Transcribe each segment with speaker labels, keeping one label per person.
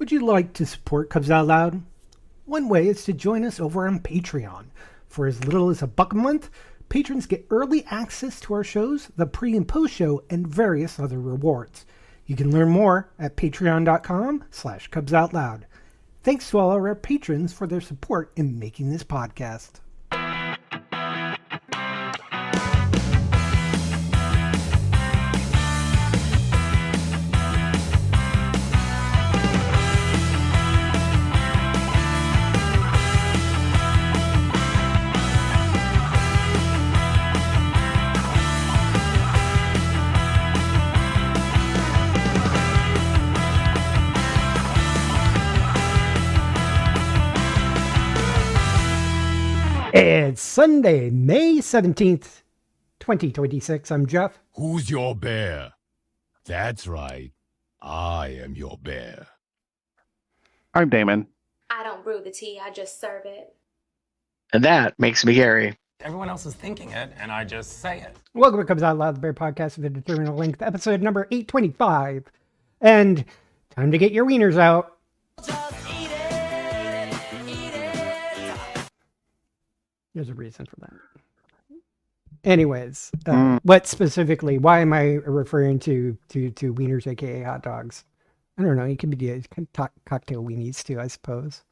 Speaker 1: Would you like to support Cubs Out Loud? One way is to join us over on Patreon. For as little as $1 a month, patrons get early access to our shows, the pre- and post-show, and various other rewards. You can learn more at patreon.com/CubsOutLoud. Thanks to all our patrons for their support in making this podcast. It's Sunday, May 17th, 2026. I'm Jeff.
Speaker 2: Who's your bear? That's right. I am your bear.
Speaker 3: I'm Damon.
Speaker 4: I don't brew the tea, I just serve it.
Speaker 5: And that makes me Gary.
Speaker 6: Everyone else is thinking it, and I just say it.
Speaker 1: Welcome to Cubs Out Loud, the Bear Podcast with a determined length, episode number 825. And time to get your wieners out. There's a reason for that. Anyways, what specifically? Why am I referring to wieners, aka hot dogs? I don't know. You can be cocktail weenies too, I suppose.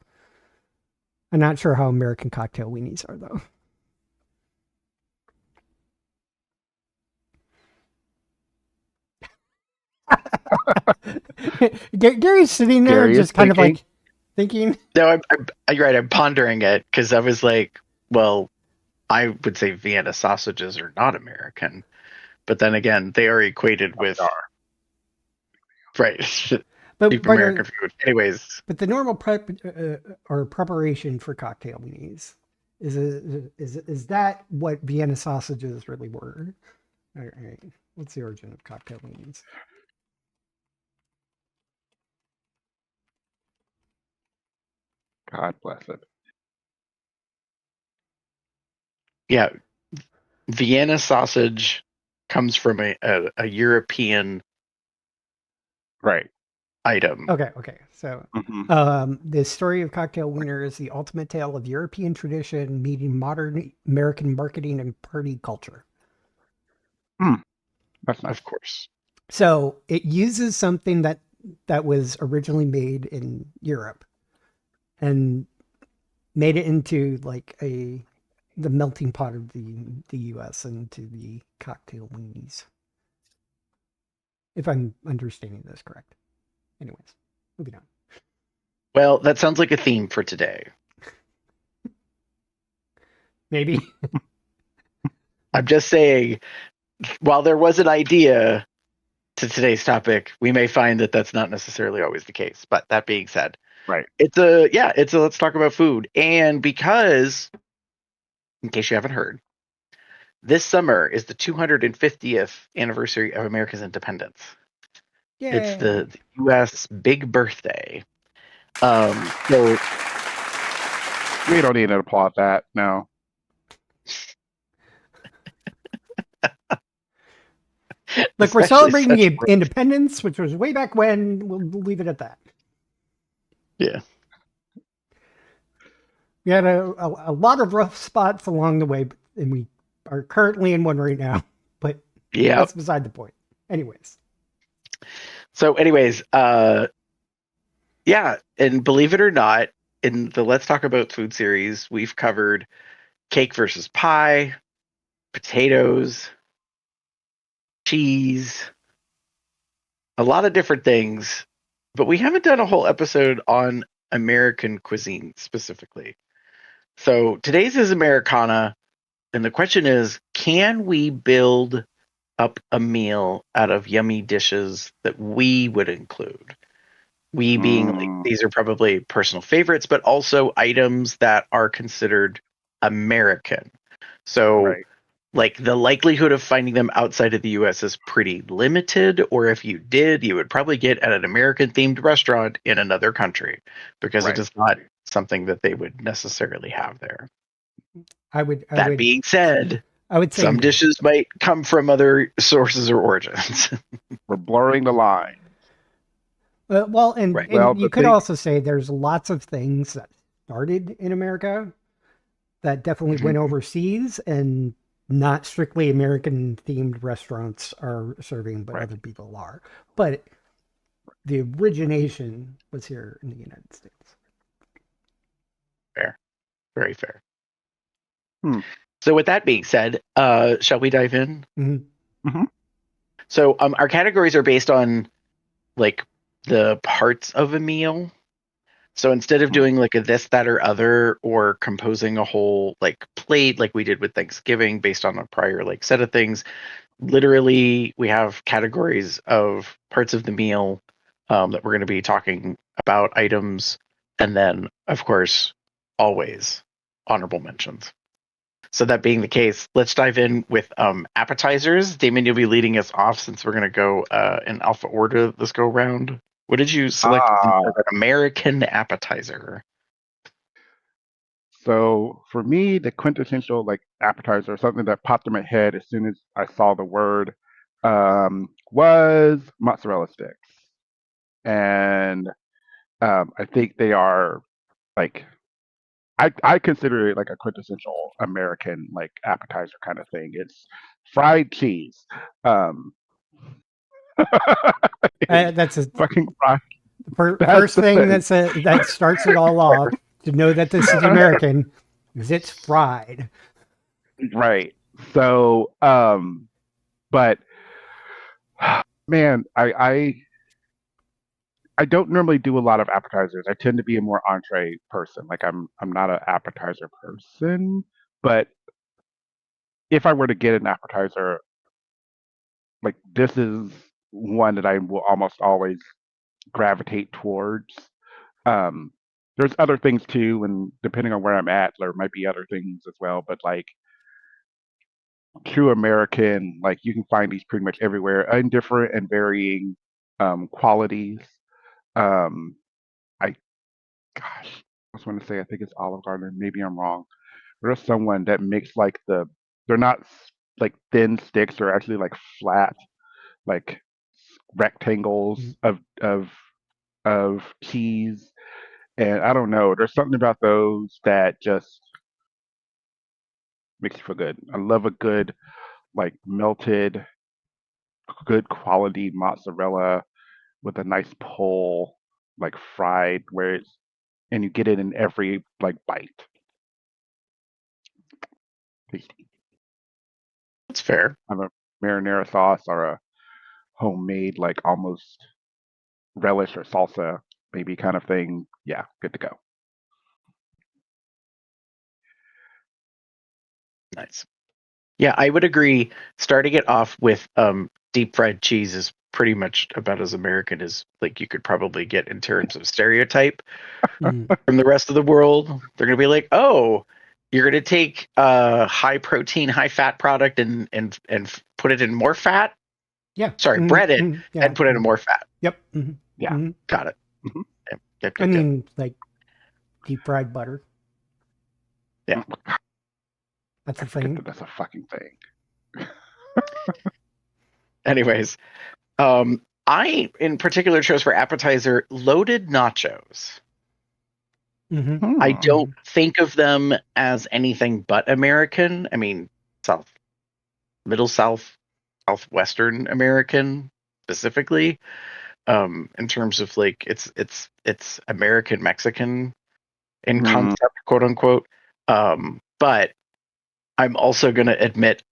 Speaker 1: I'm not sure how American cocktail weenies are though. Gary's sitting there,
Speaker 3: Gary
Speaker 1: just kind of like thinking.
Speaker 5: No, you're right. I'm pondering it because I was like, well, I would say Vienna sausages are not American, but then again, they are equated with right.
Speaker 1: But
Speaker 5: American food. Anyways,
Speaker 1: but the normal prep or preparation for cocktail weenies is that what Vienna sausages really were? All right. What's the origin of cocktail weenies?
Speaker 3: God bless it.
Speaker 5: yeah, Vienna sausage comes from a European
Speaker 3: Right.
Speaker 5: item.
Speaker 1: Okay. So, the story of cocktail wiener is the ultimate tale of European tradition meeting modern American marketing and party culture.
Speaker 3: That's nice.
Speaker 5: Of course.
Speaker 1: So it uses something that was originally made in Europe and made it into like the melting pot of the US and to the cocktail weenies. If I'm understanding this correct. Anyways, moving on.
Speaker 5: Well, that sounds like a theme for today.
Speaker 1: Maybe.
Speaker 5: I'm just saying, while there was an idea to today's topic, we may find that that's not necessarily always the case. But that being said,
Speaker 3: Right.
Speaker 5: it's a let's talk about food. And because, in case you haven't heard, this summer is the 250th anniversary of America's independence.
Speaker 1: Yay.
Speaker 5: It's the U.S. big birthday. So
Speaker 3: We don't need to applaud that. No.
Speaker 1: Look, we're
Speaker 5: especially
Speaker 1: celebrating
Speaker 5: such
Speaker 1: the
Speaker 5: birth-
Speaker 1: independence, which was way back when. We'll leave it at that.
Speaker 5: Yeah.
Speaker 1: We had a lot of rough spots along the way, and we are currently in one right now. But
Speaker 5: Yeah.
Speaker 1: that's beside the point. Anyways.
Speaker 5: So, anyways, yeah, and believe it or not, in the Let's Talk About Food series, we've covered cake versus pie, potatoes, cheese, a lot of different things, but we haven't done a whole episode on American cuisine specifically. So today's is Americana, and the question is, can we build up a meal out of yummy dishes that we would include? We being like, these are probably personal favorites, but also items that are considered American. So
Speaker 3: Right.
Speaker 5: like the likelihood of finding them outside of the US is pretty limited, or if you did, you would probably get at an American themed restaurant in another country because
Speaker 3: Right.
Speaker 5: it is not something that they would necessarily have there.
Speaker 1: That
Speaker 5: Being said,
Speaker 1: I would say
Speaker 5: some dishes might come from other sources or origins.
Speaker 3: We're blurring the line.
Speaker 1: Well, and,
Speaker 5: Right.
Speaker 1: and
Speaker 3: Well,
Speaker 1: you
Speaker 3: the
Speaker 1: could
Speaker 3: thing-
Speaker 1: also say there's lots of things that started in America that definitely went overseas, and not strictly American themed restaurants are serving, but
Speaker 3: Right.
Speaker 1: other people are. But the origination was here in the United States.
Speaker 5: Fair. Very fair.
Speaker 3: Hmm.
Speaker 5: So with that being said, shall we dive in?
Speaker 1: Mhm.
Speaker 5: So our categories are based on like the parts of a meal. So instead of doing like a this, that, or other, or composing a whole like plate like we did with Thanksgiving based on a prior like set of things, literally we have categories of parts of the meal that we're going to be talking about, items, and then of course always honorable mentions. So that being the case, let's dive in with appetizers. Damon, you'll be leading us off since we're going to go in alpha order this go round. What did you select as an American appetizer?
Speaker 3: So for me, the quintessential like appetizer, something that popped in my head as soon as I saw the word, was mozzarella sticks, and I think they are like I consider it like a quintessential American like appetizer kind of thing. It's fried cheese. Um, it's
Speaker 1: That's a
Speaker 3: fucking fried. That's
Speaker 1: first
Speaker 3: the
Speaker 1: thing
Speaker 3: thing.
Speaker 1: that starts it all off. To know that this is American, is it's fried.
Speaker 3: Right. So, but man, I don't normally do a lot of appetizers. I tend to be a more entree person. Like I'm not an appetizer person, but if I were to get an appetizer, like this is one that I will almost always gravitate towards. Um, there's other things too, and depending on where I'm at, there might be other things as well. But like true American, like you can find these pretty much everywhere, in different and varying qualities. Um, I gosh, I was going to say I think it's Olive Garden. Maybe I'm wrong. There's someone that makes like they're not like thin sticks. They're actually like flat, like rectangles of cheese. And I don't know. There's something about those that just makes you feel good. I love a good like melted, good quality mozzarella with a nice pull, like fried, where it's and you get it in every like bite. Tasty.
Speaker 5: That's fair.
Speaker 3: Have a marinara sauce or a homemade like almost relish or salsa maybe kind of thing. Yeah, good to go.
Speaker 5: Nice. Yeah, I would agree. Starting it off with deep fried cheese is pretty much about as American as like you could probably get in terms of stereotype
Speaker 1: Mm.
Speaker 5: from the rest of the world. They're gonna be like, oh, you're gonna take a high protein, high fat product and put it in more fat.
Speaker 1: Yeah.
Speaker 5: Sorry,
Speaker 1: Mhm,
Speaker 5: bread it
Speaker 1: mhm, yeah.
Speaker 5: and put it in more fat.
Speaker 1: Yep. Mhm,
Speaker 3: Yeah.
Speaker 1: mhm.
Speaker 5: Got it.
Speaker 3: Mhm.
Speaker 5: Yep,
Speaker 1: I mean, like deep fried butter.
Speaker 5: Yeah.
Speaker 1: That's
Speaker 3: I
Speaker 1: a
Speaker 3: forget
Speaker 1: thing.
Speaker 3: that that's a fucking thing.
Speaker 5: anyways, I in particular chose for appetizer loaded nachos.
Speaker 1: Mm-hmm.
Speaker 5: I
Speaker 3: Hmm.
Speaker 5: don't think of them as anything but American. I mean, South, Middle South, Southwestern American specifically. In terms of like it's American Mexican in
Speaker 3: Hmm.
Speaker 5: concept, quote unquote. But I'm also gonna admit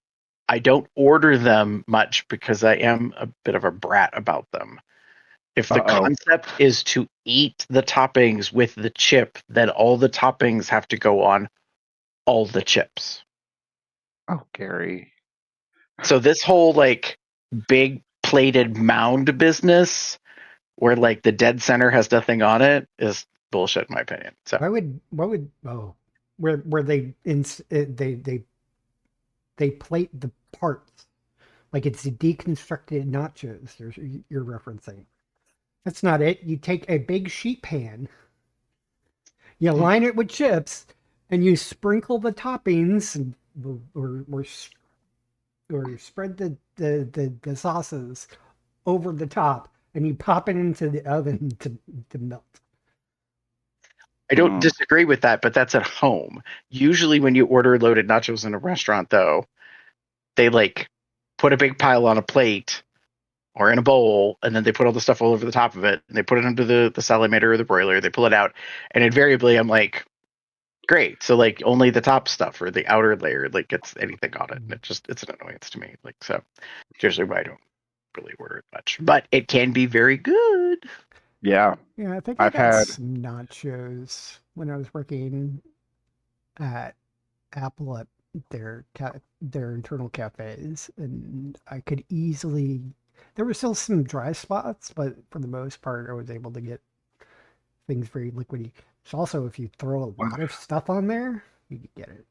Speaker 5: I don't order them much because I am a bit of a brat about them. If the
Speaker 3: Uh-oh.
Speaker 5: concept is to eat the toppings with the chip, then all the toppings have to go on all the chips.
Speaker 3: Oh, Gary.
Speaker 5: So this whole like big plated mound business where like the dead center has nothing on it is bullshit in my opinion. So
Speaker 1: Why would oh where they plate the parts like it's deconstructed nachos you're referencing. That's not it. You take a big sheet pan, you line it with chips, and you sprinkle the toppings or spread the sauces over the top, and you pop it into the oven to melt.
Speaker 5: I don't
Speaker 3: Mm.
Speaker 5: disagree with that, but that's at home. Usually, when you order loaded nachos in a restaurant, though, they like put a big pile on a plate or in a bowl, and then they put all the stuff all over the top of it, and they put it under the salamander or the broiler. They pull it out, and invariably, I'm like, great. So like only the top stuff or the outer layer like gets anything on it. And it's an annoyance to me. Like so, it's usually why I don't really order it much, but it can be very good.
Speaker 3: Yeah,
Speaker 1: Yeah, I think I
Speaker 3: I've
Speaker 1: got
Speaker 3: had.
Speaker 1: some nachos when I was working at Apple at their internal cafes, and I could easily. There were still some dry spots, but for the most part, I was able to get things very liquidy. So also, if you throw a lot of stuff on there, you could get it.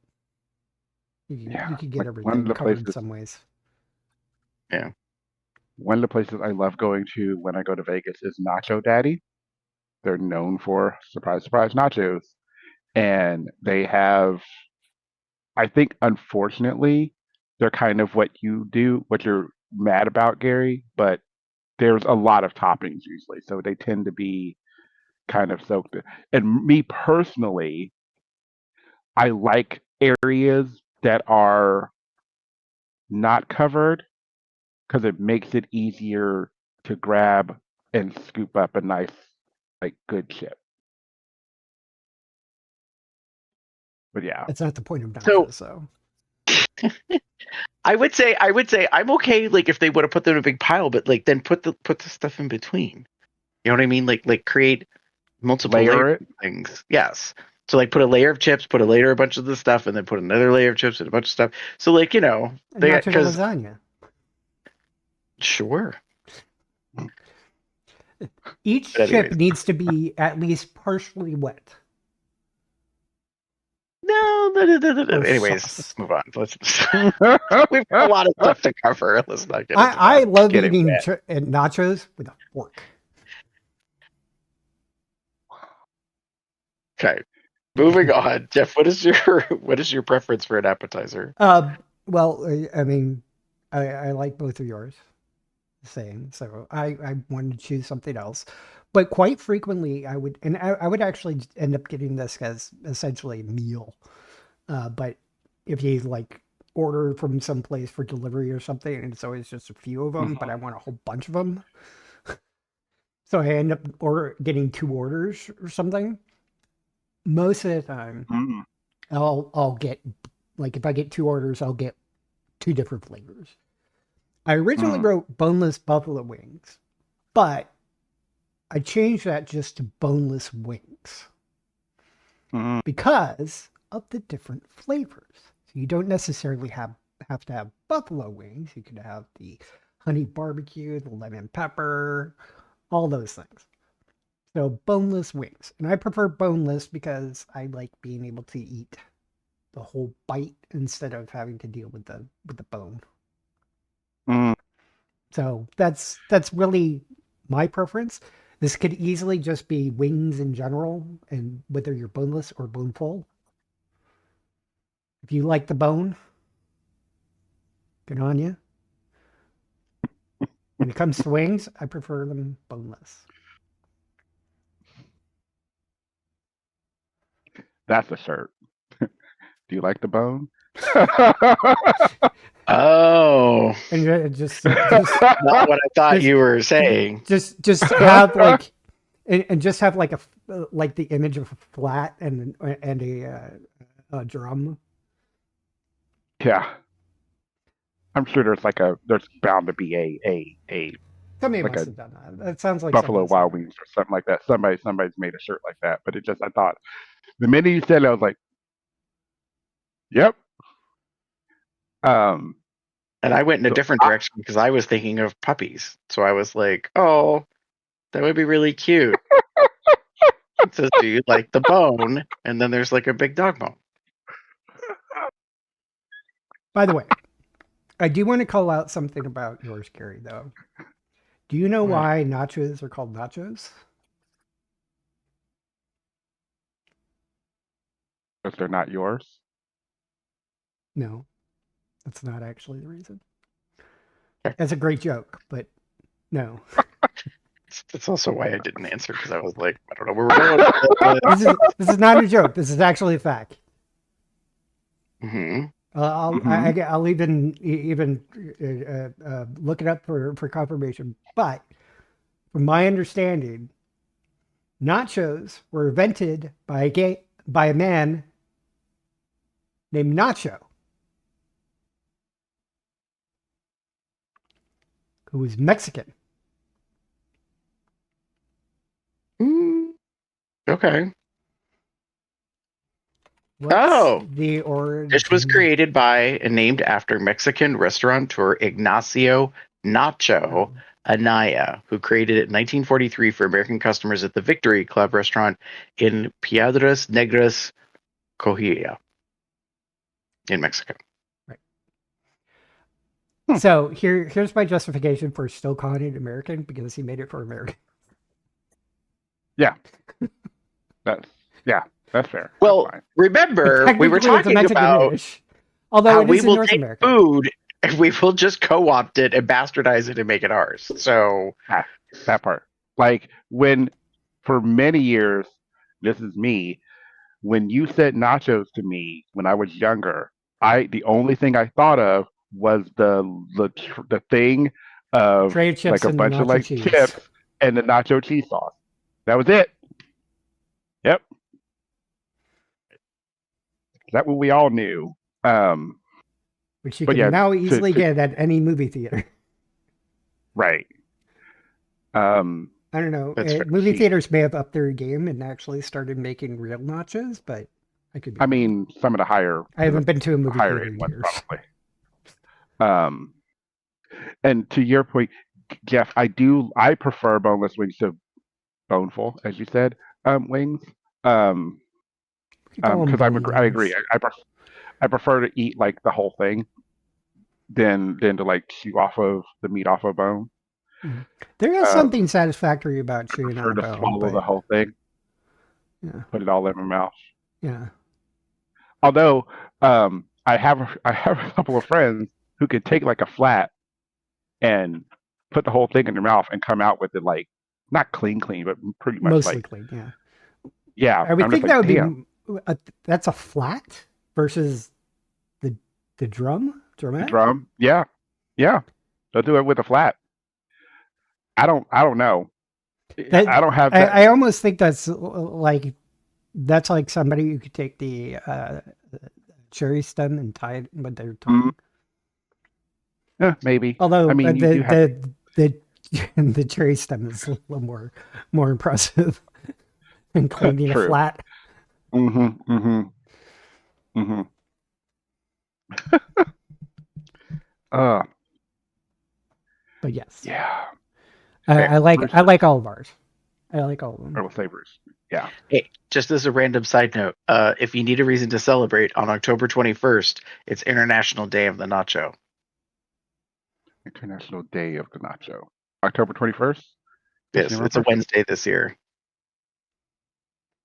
Speaker 3: Yeah,
Speaker 1: You could get
Speaker 3: like one of
Speaker 1: everything
Speaker 3: the
Speaker 1: covered
Speaker 3: places.
Speaker 1: some ways.
Speaker 5: Yeah.
Speaker 3: One of the places I love going to when I go to Vegas is Nacho Daddy. They're known for surprise, surprise nachos, and they have. I think, unfortunately, they're kind of what you do, what you're mad about, Gary. But there's a lot of toppings usually, so they tend to be kind of soaked. And me personally, I like areas that are not covered because it makes it easier to grab and scoop up a nice, like, good chip. But yeah,
Speaker 1: That's not the point of
Speaker 5: So
Speaker 1: nachos, so.
Speaker 5: I would say I'm okay like if they would have put them in a big pile, but like then put the stuff in between. You know what I mean? Like create multiple layers
Speaker 3: layer it.
Speaker 5: of things. Yes. So like put a layer of chips, put a layer of a bunch of the stuff, and then put another layer of chips and a bunch of stuff. So like
Speaker 1: And
Speaker 5: they
Speaker 1: nacho
Speaker 5: because
Speaker 1: lasagna.
Speaker 5: sure.
Speaker 1: Each
Speaker 5: But
Speaker 1: chip
Speaker 5: anyways,
Speaker 1: needs to be at least partially wet.
Speaker 5: no.
Speaker 1: Or
Speaker 5: Anyways,
Speaker 1: sauce.
Speaker 5: let's move on. We've got a lot of stuff to cover. Let's not get into
Speaker 1: I
Speaker 5: that.
Speaker 1: love
Speaker 5: Getting
Speaker 1: eating
Speaker 5: wet.
Speaker 1: nachos with a fork.
Speaker 5: Okay. Moving on, Jeff. What is your preference for an appetizer?
Speaker 1: Well, I mean, I like both of yours the same, so I wanted to choose something else. But quite frequently, I would actually end up getting this as essentially a meal. But if you like order from some place for delivery or something, and it's always just a few of them, but I want a whole bunch of them, so I end up getting two orders or something. Most of the time,
Speaker 3: Mm.
Speaker 1: I'll get like if I get two orders, I'll get two different flavors. I originally
Speaker 3: Mm.
Speaker 1: wrote boneless buffalo wings, but I changed that just to boneless wings
Speaker 3: Mm.
Speaker 1: because of the different flavors. So you don't necessarily have to have buffalo wings. You could have the honey barbecue, the lemon pepper, all those things. So boneless wings. And I prefer boneless because I like being able to eat the whole bite instead of having to deal with the bone.
Speaker 3: Mm.
Speaker 1: So that's really my preference. This could easily just be wings in general, and whether you're boneless or bone full. If you like the bone, good on you. When it comes to wings, I prefer them boneless.
Speaker 3: That's a shirt. Do you like the bone?
Speaker 5: Oh,
Speaker 1: And
Speaker 5: not what I thought
Speaker 1: just
Speaker 5: you were saying.
Speaker 1: just have like and just have like like the image of a flat and a drum.
Speaker 3: Yeah, I'm sure there's bound to be a
Speaker 1: Somebody
Speaker 3: like
Speaker 1: must
Speaker 3: a
Speaker 1: have done that. That sounds like
Speaker 3: Buffalo
Speaker 1: something
Speaker 3: Wild
Speaker 1: somebody.
Speaker 3: Wings or something like that. Somebody's made a shirt like that. But I thought the minute you said it, I was like, yep. Um.
Speaker 5: And I went in a
Speaker 3: So
Speaker 5: different direction because I was thinking of puppies. So I was like, oh, that would be really cute. It says, do you like the bone? And then there's like a big dog bone.
Speaker 1: By the way, I do want to call out something about yours, Gary, though. Do you know
Speaker 3: What?
Speaker 1: why nachos are called nachos?
Speaker 3: If they're not yours.
Speaker 1: No, that's not actually the reason. That's a great joke, but no.
Speaker 5: That's also why I didn't answer, because I was like, I don't know where we're going with this.
Speaker 1: This is not a joke. This is actually a fact.
Speaker 5: Hmm.
Speaker 1: I'll even look it up for confirmation. But from my understanding, nachos were invented by a man named Nacho, who was Mexican.
Speaker 5: Okay.
Speaker 1: What's
Speaker 5: Oh.
Speaker 1: the origin?
Speaker 5: Dish was created by and named after Mexican restaurateur Ignacio Nacho Anaya, who created it in 1943 for American customers at the Victory Club restaurant in Piedras Negras, Cojilla, in Mexico.
Speaker 1: So here's my justification for still calling it American, because he made it for American.
Speaker 3: Yeah. That's fair.
Speaker 5: Well,
Speaker 3: That's fine.
Speaker 5: remember, we were
Speaker 1: Technically, it's a
Speaker 5: talking
Speaker 1: Mexican
Speaker 5: about
Speaker 1: dish, although
Speaker 5: how
Speaker 1: it
Speaker 5: we
Speaker 1: is in
Speaker 5: will
Speaker 1: North
Speaker 5: take
Speaker 1: America.
Speaker 5: food and we will just co-opt it and bastardize it and make it ours. So
Speaker 3: That part. Like when, for many years, this is me. When you said nachos to me when I was younger, the only thing I thought of was the thing of
Speaker 1: Tray of chips
Speaker 3: like a
Speaker 1: and the
Speaker 3: bunch of
Speaker 1: nacho
Speaker 3: like
Speaker 1: cheese.
Speaker 3: chips and the nacho cheese sauce. That was it. Yep. That what we all knew.
Speaker 1: Which you
Speaker 3: but
Speaker 1: can
Speaker 3: yeah,
Speaker 1: now easily get at any movie theater.
Speaker 3: right.
Speaker 1: I don't know.
Speaker 5: That's fair.
Speaker 1: Movie theaters may have upped their game and actually started making real nachos, but I could be
Speaker 3: I
Speaker 1: wrong.
Speaker 3: mean, some of the higher.
Speaker 1: I haven't been to a movie
Speaker 3: higher
Speaker 1: theater in
Speaker 3: end ones,
Speaker 1: years.
Speaker 3: probably. And to your point, Jeff, I prefer boneless wings to boneful, as you said, wings.
Speaker 1: We call them
Speaker 3: Because I agree.
Speaker 1: wings.
Speaker 3: I prefer to eat like the whole thing than to like chew off of the meat off a bone.
Speaker 1: There is something satisfactory about
Speaker 3: I
Speaker 1: chewing
Speaker 3: prefer
Speaker 1: on a
Speaker 3: to
Speaker 1: bone,
Speaker 3: swallow the
Speaker 1: but
Speaker 3: whole thing,
Speaker 1: yeah,
Speaker 3: put it all in my mouth.
Speaker 1: yeah.
Speaker 3: Although I have a couple of friends who could take like a flat and put the whole thing in their mouth and come out with it like not clean, but pretty much
Speaker 1: Mostly
Speaker 3: like
Speaker 1: clean, yeah.
Speaker 3: yeah.
Speaker 1: I would
Speaker 3: I'm
Speaker 1: think
Speaker 3: just
Speaker 1: that
Speaker 3: like,
Speaker 1: would
Speaker 3: damn,
Speaker 1: be that's a flat versus the
Speaker 3: the
Speaker 1: drumette.
Speaker 3: drum. Yeah, yeah. They'll do it with a flat. I don't know. I don't have that.
Speaker 1: I almost think that's like somebody who could take the cherry stem and tie it with their tongue.
Speaker 3: Maybe.
Speaker 1: Although
Speaker 3: I mean, you do have
Speaker 1: the cherry stem is a little more impressive than cleaning a
Speaker 3: True.
Speaker 1: flat.
Speaker 3: Mm-hmm. Mm-hmm. Mm-hmm.
Speaker 1: But yes,
Speaker 3: Yeah.
Speaker 1: I like all of ours. I like all of them.
Speaker 3: Herbal flavors. Yeah.
Speaker 5: Hey, just as a random side note, if you need a reason to celebrate, on October 21st, it's International Day of the Nacho.
Speaker 3: International Day of the Nacho. October 21st.
Speaker 5: Yes, it's a Wednesday this year.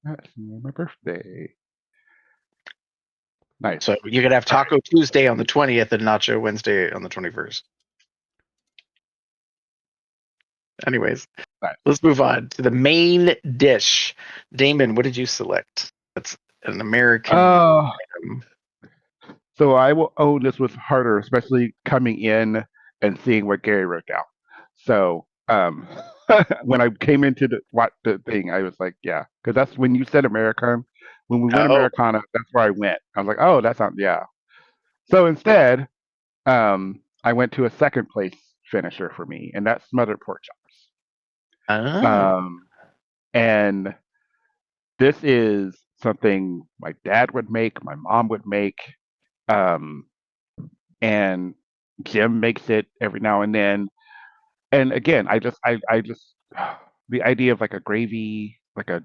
Speaker 3: That's my birthday. Nice.
Speaker 5: So you could have Taco Tuesday on the 20th and Nacho Wednesday on the 21st. Anyways, let's move on to the main dish. Damon, what did you select? That's an American item.
Speaker 3: So I will own this was harder, especially coming in and seeing what Gary wrote down. So when I came into the thing, I was like, yeah, because that's when you said American. When we went Americana, that's where I went. I was like, oh, that's not, yeah. So instead, I went to a second place finisher for me, and that's smothered pork chops. And this is something my dad would make, my mom would make, and Jim makes it every now and then. And again, I just the idea of like a gravy, like a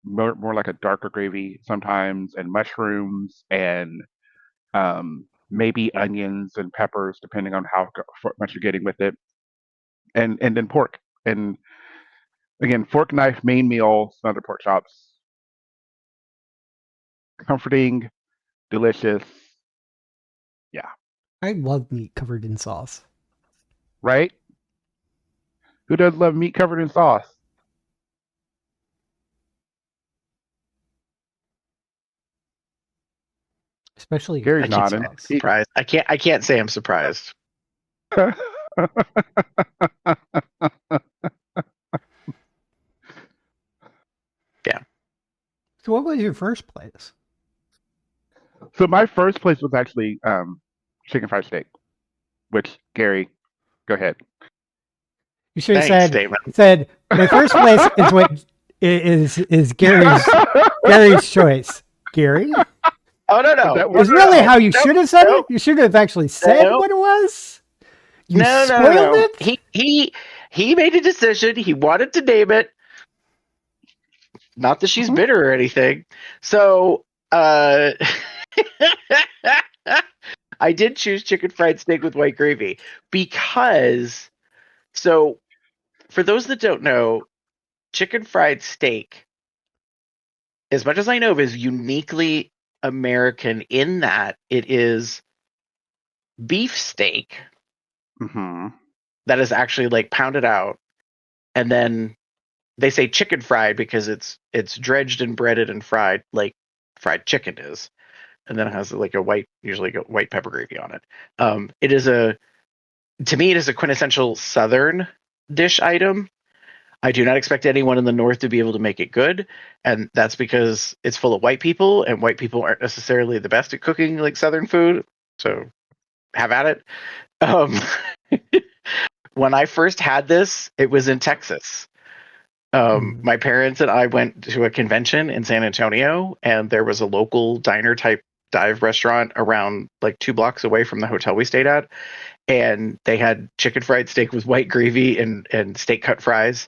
Speaker 3: more like a darker gravy sometimes, and mushrooms and maybe onions and peppers, depending on how much you're getting with it, and then pork. And again, fork knife main meal, smothered pork chops, comforting, delicious. Yeah,
Speaker 1: I love meat covered in sauce.
Speaker 3: right. Who does love meat covered in sauce?
Speaker 1: Especially
Speaker 3: Gary's
Speaker 5: I can't say
Speaker 3: nodding.
Speaker 5: I'm surprised. I can't say I'm surprised. Yeah.
Speaker 1: So what was your first place?
Speaker 3: So my first place was actually chicken fried steak, which Gary, go ahead.
Speaker 1: You should have
Speaker 5: Thanks, Damon.
Speaker 1: said my first place is what is Gary's choice. Gary?
Speaker 5: Oh no.
Speaker 3: That
Speaker 1: Is
Speaker 3: was
Speaker 1: really how you should have said
Speaker 5: Nope.
Speaker 1: it? You should have actually said
Speaker 5: Nope.
Speaker 1: what it was? You
Speaker 5: No.
Speaker 1: spoiled it?
Speaker 5: He made a decision. He wanted to name it. Not that she's bitter or anything. So I did choose chicken fried steak with white gravy because, so for those that don't know, chicken fried steak, as much as I know of, is uniquely American in that it is beef steak
Speaker 3: Mm-hmm.
Speaker 5: that is actually like pounded out, and then they say chicken fried because it's dredged and breaded and fried like fried chicken is, and then it has like usually a white pepper gravy on it. It is to me it is a quintessential Southern dish item. I do not expect anyone in the North to be able to make it good, and that's because it's full of white people, and white people aren't necessarily the best at cooking like Southern food. So have at it. When I first had this, it was in Texas. My parents and I went to a convention in San Antonio, and there was a local diner type dive restaurant around like 2 blocks away from the hotel we stayed at, and they had chicken fried steak with white gravy and steak cut fries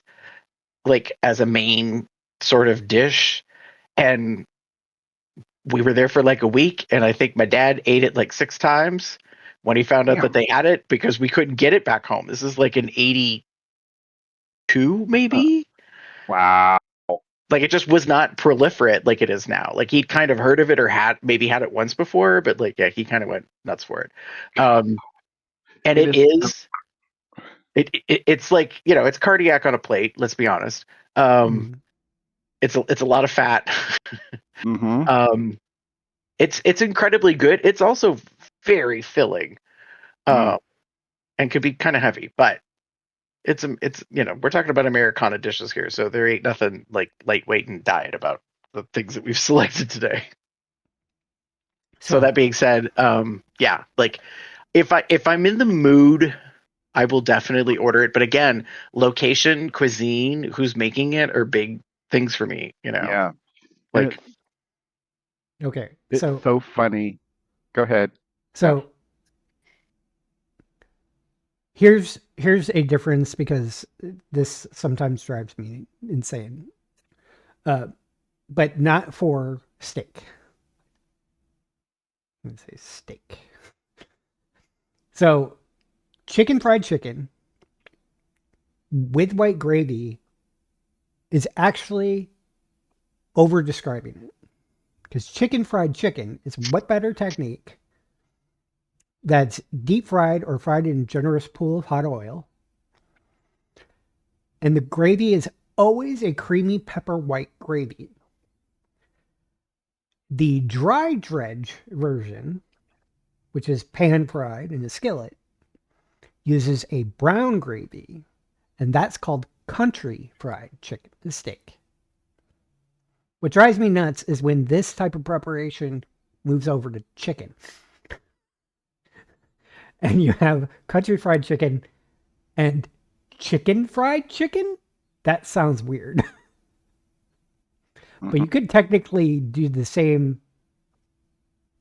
Speaker 5: like as a main sort of dish. And we were there for like a week, and I think my dad ate it like 6 times when he found out that they had it, because we couldn't get it back home. This is like an 82 maybe.
Speaker 3: Wow.
Speaker 5: Like it just was not proliferate like it is now. Like he'd kind of heard of it or maybe had it once before, but like yeah, he kind of went nuts for it. And it's like, you know, it's cardiac on a plate, let's be honest. It's a lot of fat.
Speaker 3: Mm-hmm.
Speaker 5: It's incredibly good. It's also very filling. And could be kind of heavy, but it's you know, we're talking about Americana dishes here, so there ain't nothing like lightweight and diet about the things that we've selected today. So that being said, yeah, like if I'm in the mood, I will definitely order it. But again, location, cuisine, who's making it are big things for me, you know.
Speaker 3: Yeah.
Speaker 5: Like
Speaker 1: Okay.
Speaker 3: It's so funny. Go ahead.
Speaker 1: So here's a difference, because this sometimes drives me insane. But not for steak. I'm going to say steak. So chicken fried chicken with white gravy is actually over describing it, because chicken fried chicken is what better technique that's deep fried or fried in a generous pool of hot oil, and the gravy is always a creamy pepper white gravy. The dry dredge version, which is pan fried in a skillet, uses a brown gravy, and that's called country fried chicken steak. What drives me nuts is when this type of preparation moves over to chicken. And you have country fried chicken and chicken fried chicken? That sounds weird. But you could technically do the same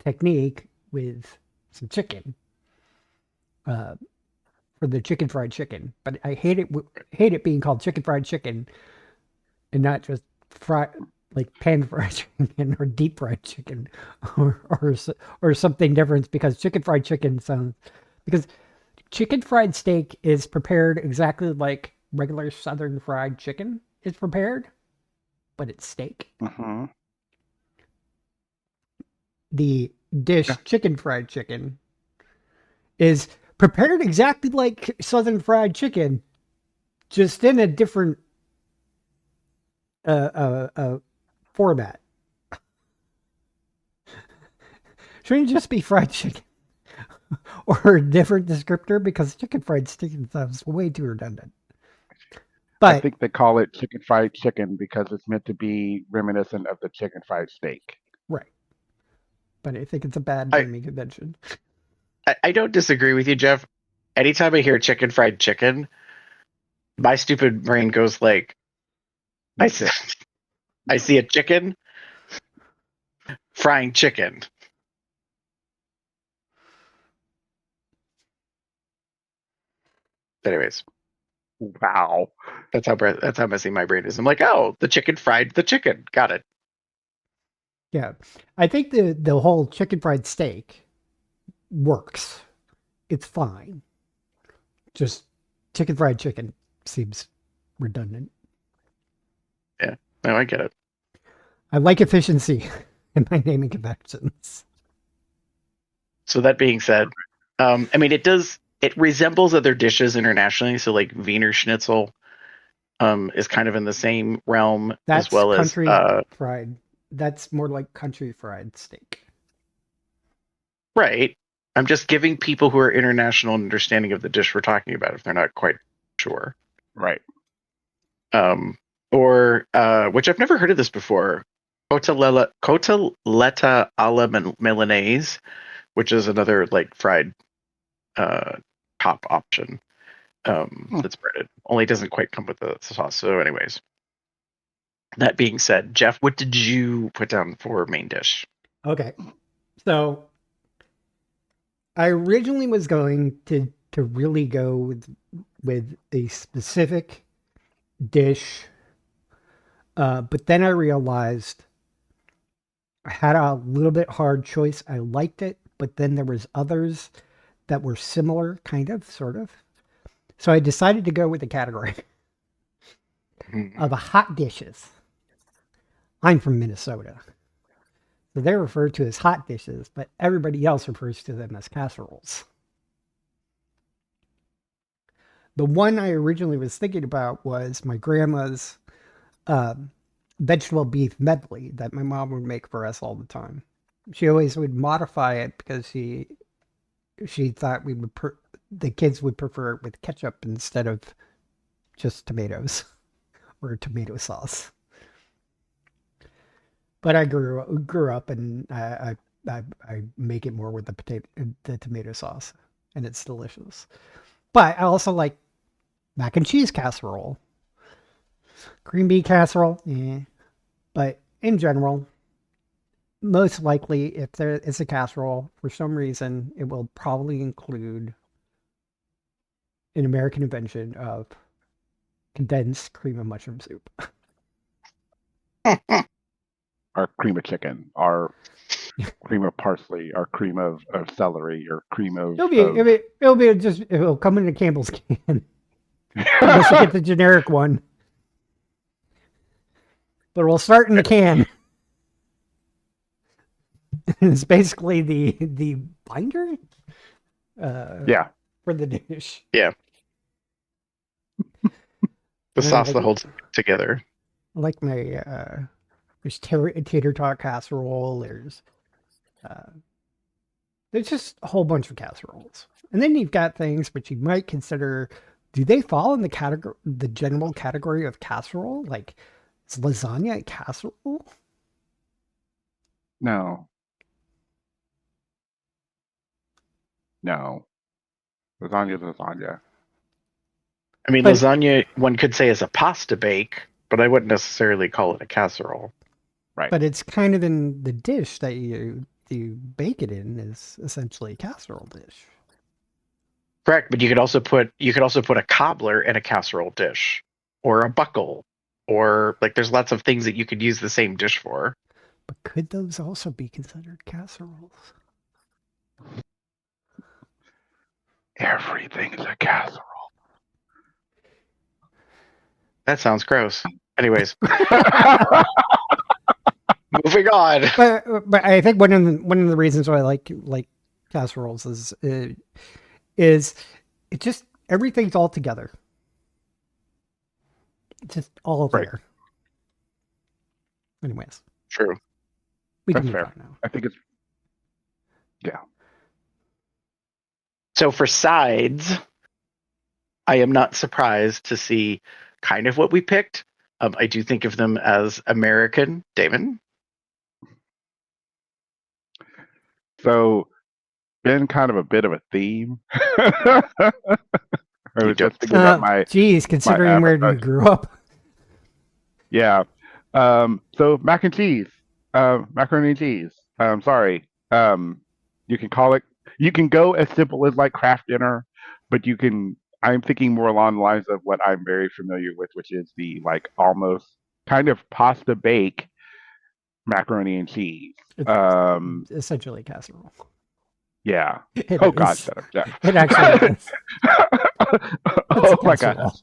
Speaker 1: technique with some chicken for the chicken fried chicken. But I hate it being called chicken fried chicken and not just like pan fried chicken or deep fried chicken or something different, because chicken fried chicken sounds, because chicken fried steak is prepared exactly like regular Southern fried chicken is prepared, but it's steak.
Speaker 3: Mm-hmm.
Speaker 1: The dish chicken fried chicken is prepared exactly like Southern fried chicken, just in a different format. Shouldn't it just be fried chicken? Or a different descriptor, because chicken fried chicken sounds way too redundant.
Speaker 3: I
Speaker 1: But
Speaker 3: think they call it chicken fried chicken because it's meant to be reminiscent of the chicken fried steak.
Speaker 1: right. But I think it's a bad
Speaker 5: I-
Speaker 1: naming convention.
Speaker 5: I don't disagree with you, Jeff. Anytime I hear chicken fried chicken, my stupid brain goes like, I
Speaker 3: That's it.
Speaker 5: see a chicken frying chicken. Anyways,
Speaker 3: Wow.
Speaker 5: that's how messy my brain is. I'm like, oh, the chicken fried the chicken. Got it.
Speaker 1: Yeah. I think the whole chicken fried steak works. It's fine. Just chicken fried chicken seems redundant.
Speaker 5: No, I get it.
Speaker 1: I like efficiency in my naming conventions.
Speaker 5: So that being said, I mean, it resembles other dishes internationally. So like Wiener Schnitzel is kind of in the same realm
Speaker 1: That's
Speaker 5: as well
Speaker 1: country
Speaker 5: as
Speaker 1: fried. That's more like country fried steak.
Speaker 5: right. I'm just giving people who are international an understanding of the dish we're talking about if they're not quite sure.
Speaker 3: Right.
Speaker 5: Or which I've never heard of this before, cotoletta alla Milanese, which is another like fried top option that's breaded. Only doesn't quite come with the sauce. So, anyways, that being said, Jeff, what did you put down for main dish?
Speaker 1: Okay. So I originally was going to really go with a specific dish, but then I realized I had a little bit hard choice. I liked it, but then there was others that were similar, kind of, sort of. So I decided to go with the category of hot dishes. I'm from Minnesota. So they're referred to as hot dishes, but everybody else refers to them as casseroles. The one I originally was thinking about was my grandma's vegetable beef medley that my mom would make for us all the time. She always would modify it because she thought the kids would prefer it with ketchup instead of just tomatoes or tomato sauce. But I grew up and I make it more with the tomato sauce, and it's delicious. But I also like mac and cheese casserole, green bean casserole. But in general, most likely, if there is a casserole, for some reason, it will probably include an American invention of condensed cream of mushroom soup.
Speaker 3: Our cream of chicken, our cream of parsley, our cream of celery, or cream of.
Speaker 1: It'll come in a Campbell's can. Unless you get the generic one. But we'll start in the can. It's basically the binder
Speaker 3: Yeah.
Speaker 1: for the dish.
Speaker 5: Yeah. The sauce that holds it together.
Speaker 1: I like my there's tater tot casserole. There's just a whole bunch of casseroles, and then you've got things which you might consider. Do they fall in the general category of casserole? Like, is lasagna a casserole?
Speaker 3: No. Lasagna is lasagna.
Speaker 5: I mean,
Speaker 1: But-
Speaker 5: lasagna, one could say, is a pasta bake, but I wouldn't necessarily call it a casserole.
Speaker 3: Right.
Speaker 1: But it's kind of in the dish that you bake it in is essentially a casserole dish.
Speaker 5: Correct, but you could also put a cobbler in a casserole dish, or a buckle, or like there's lots of things that you could use the same dish for.
Speaker 1: But could those also be considered casseroles?
Speaker 3: Everything is a casserole.
Speaker 5: That sounds gross. Anyways, moving on.
Speaker 1: But I think one of the reasons why I like casseroles is it just everything's all together. just all
Speaker 3: Right.
Speaker 1: there. Anyways,
Speaker 5: True.
Speaker 1: we can
Speaker 3: That's
Speaker 1: move
Speaker 3: fair.
Speaker 1: on now.
Speaker 3: I think it's yeah.
Speaker 5: So for sides, I am not surprised to see kind of what we picked. I do think of them as American. Damon?
Speaker 3: So been kind of a bit of a theme. I was just thinking about my
Speaker 1: Geez, considering where you
Speaker 3: appetite.
Speaker 1: grew up.
Speaker 3: Yeah. So mac and cheese, macaroni and cheese. Sorry. You can call it. You can go as simple as like Kraft dinner, but you can. I'm thinking more along the lines of what I'm very familiar with, which is the like almost kind of pasta bake macaroni and cheese.
Speaker 1: It's essentially casserole.
Speaker 3: Yeah.
Speaker 1: It
Speaker 3: Oh God,
Speaker 1: is.
Speaker 3: shut up, Jeff.
Speaker 1: It actually is.
Speaker 3: Oh my gosh.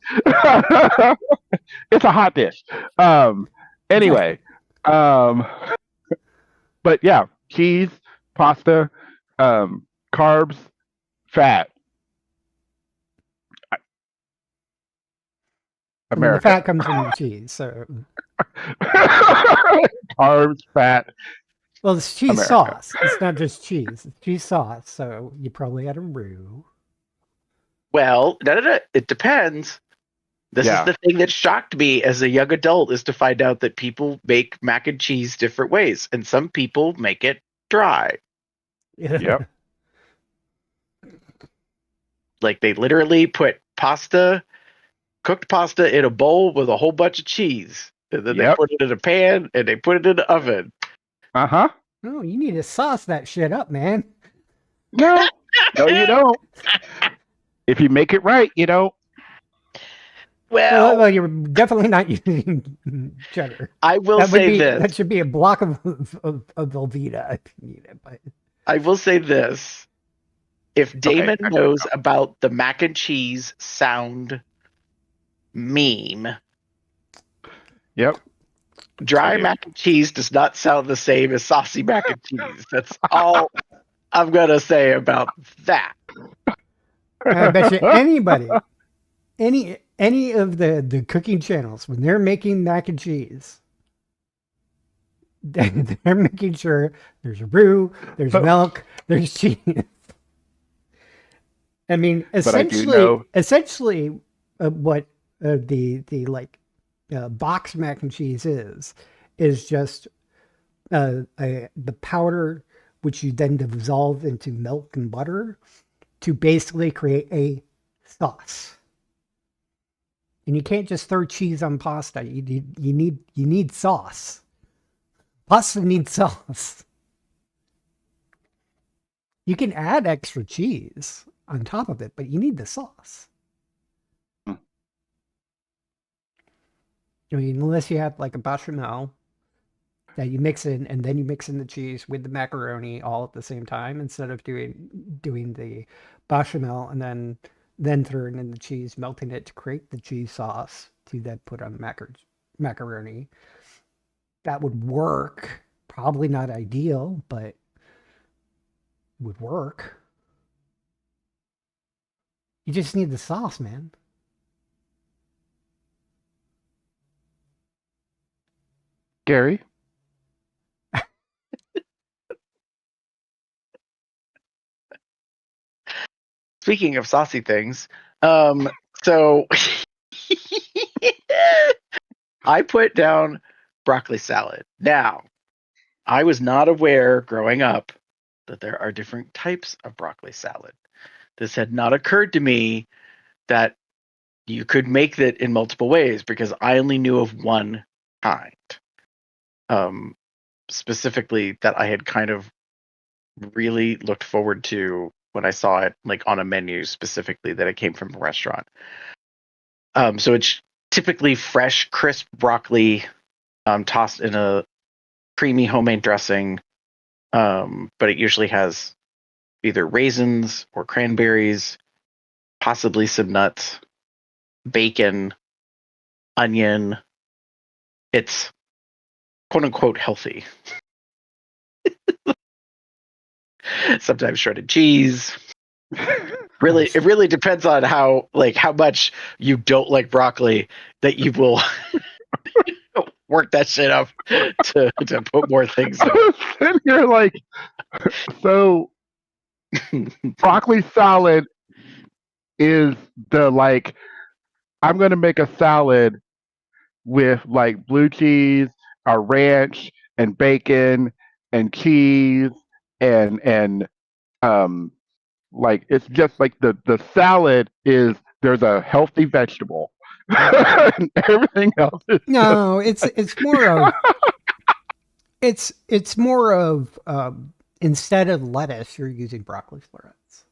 Speaker 3: It's a hot dish. Anyway, but yeah, cheese, pasta, carbs, fat.
Speaker 1: I mean, the
Speaker 3: America.
Speaker 1: fat comes from the cheese. So,
Speaker 3: Carbs, fat.
Speaker 1: well, it's cheese
Speaker 3: America.
Speaker 1: sauce. It's not just cheese. It's cheese sauce. So you probably had a roux.
Speaker 5: Well, no. It depends. This
Speaker 3: Yeah.
Speaker 5: is the thing that shocked me as a young adult, is to find out that people make mac and cheese different ways, and some people make it dry.
Speaker 3: Yep.
Speaker 5: Like they literally put cooked pasta in a bowl with a whole bunch of cheese, and then they
Speaker 3: Yep.
Speaker 5: put it in a pan and they put it in the oven.
Speaker 3: Uh-huh.
Speaker 1: Oh, you need to sauce that shit up, man.
Speaker 3: No, you don't. If you make it right, you don't.
Speaker 5: Well,
Speaker 1: You're definitely not using cheddar.
Speaker 5: I will say this.
Speaker 1: That should be a block of Velveeta if you need it. But
Speaker 5: I will say this. If Damon
Speaker 3: Okay,
Speaker 5: knows about the mac and cheese sound meme,
Speaker 3: Yep.
Speaker 5: dry
Speaker 3: I do.
Speaker 5: mac and cheese does not sound the same as saucy mac and cheese. That's all I'm going to say about that.
Speaker 1: I bet you anybody, any of the cooking channels, when they're making mac and cheese, they're making sure there's a roux, there's milk, there's cheese. I mean,
Speaker 3: But I do know-
Speaker 1: essentially, what the box mac and cheese is just the powder which you then dissolve into milk and butter to basically create a sauce. And you can't just throw cheese on pasta. You need sauce. Pasta needs sauce. You can add extra cheese on top of it, but you need the sauce.
Speaker 3: Hmm.
Speaker 1: I mean, unless you have like a bechamel that you mix in, and then you mix in the cheese with the macaroni all at the same time, instead of doing the bechamel and then throwing in the cheese, melting it to create the cheese sauce to then put on the macaroni. That would work. Probably not ideal, but would work. You just need the sauce, man.
Speaker 3: Gary.
Speaker 5: Speaking of saucy things, so I put down broccoli salad. Now, I was not aware growing up that there are different types of broccoli salad. This had not occurred to me that you could make that in multiple ways, because I only knew of one kind. Specifically, that I had kind of really looked forward to when I saw it, like on a menu specifically, that it came from a restaurant. So it's typically fresh, crisp broccoli, tossed in a creamy homemade dressing, but it usually has either raisins or cranberries, possibly some nuts, bacon, onion. It's quote unquote healthy. Sometimes shredded cheese. Really, it really depends on how much you don't like broccoli that you will work that shit up to put more things in it.
Speaker 3: And you're like, so broccoli salad is the like, I'm going to make a salad with like blue cheese, a ranch, and bacon, and cheese, and like it's just like the salad is there's a healthy vegetable, and everything else is
Speaker 1: No, it's more of it's more of instead of lettuce, you're using broccoli florets.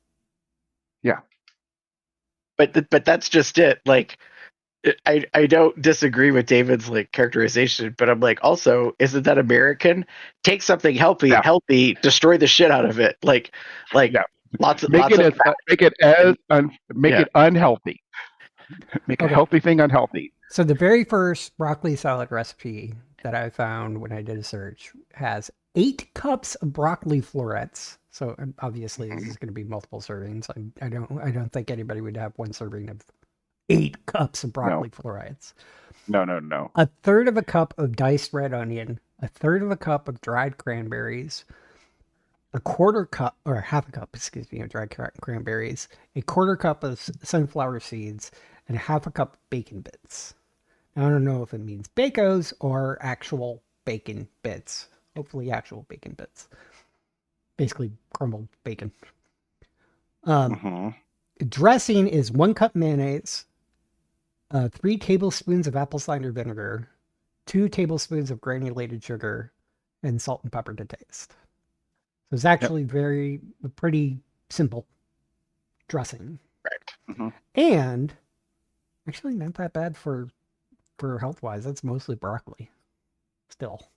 Speaker 3: yeah.
Speaker 5: But that's just it. Like, I don't disagree with David's like characterization, but I'm like, also, isn't that American? Take something
Speaker 3: Yeah.
Speaker 5: healthy, destroy the shit out of it. Like
Speaker 3: Yeah.
Speaker 5: lots of
Speaker 3: Make it unhealthy. Make a
Speaker 1: Okay.
Speaker 3: healthy thing unhealthy.
Speaker 1: So the very first broccoli salad recipe that I found when I did a search has 8 cups of broccoli florets. So obviously this is going to be multiple servings. I don't think anybody would have one serving of 8 cups of broccoli florets.
Speaker 3: No.
Speaker 1: A third of a cup of diced red onion, a third of a cup of dried cranberries, a quarter cup or half a cup, excuse me, of dried cranberries, a quarter cup of sunflower seeds, and a half a cup of bacon bits. Now, I don't know if it means bacos or actual bacon bits. Hopefully actual bacon bits. Basically crumbled bacon. Dressing is 1 cup mayonnaise, 3 tablespoons of apple cider vinegar, 2 tablespoons of granulated sugar, and salt and pepper to taste. So it's actually pretty simple dressing.
Speaker 5: right.
Speaker 1: And actually not that bad for health-wise. That's mostly broccoli still.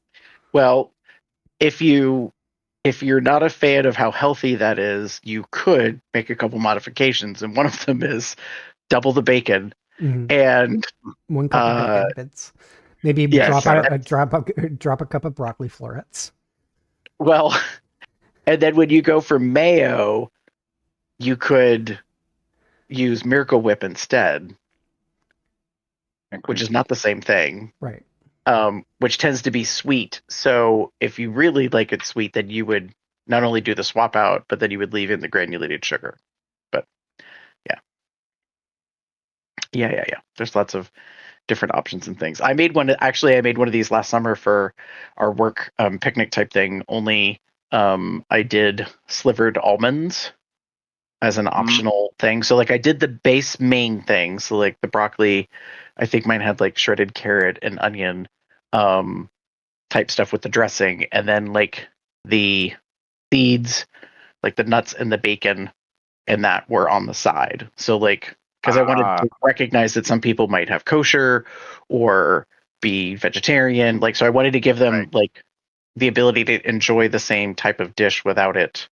Speaker 5: Well, if you're not a fan of how healthy that is, you could make a couple modifications, and one of them is double the bacon and
Speaker 1: 1 cup of bacon bits. Maybe
Speaker 5: yes,
Speaker 1: drop a cup of broccoli florets.
Speaker 5: well, and then when you go for mayo, you could use Miracle Whip instead, which is not the same thing.
Speaker 1: Right.
Speaker 5: Which tends to be sweet. So if you really like it sweet, then you would not only do the swap out, but then you would leave in the granulated sugar. But yeah. There's lots of different options and things. I made one of these last summer for our work picnic type thing. Only I did slivered almonds as an optional thing. So like I did the base main thing. So like the broccoli, I think mine had like shredded carrot and onion type stuff with the dressing, and then like the seeds, like the nuts and the bacon, and that were on the side. So like, because I wanted to recognize that some people might have kosher or be vegetarian, like, so I wanted to give them like the ability to enjoy the same type of dish without it,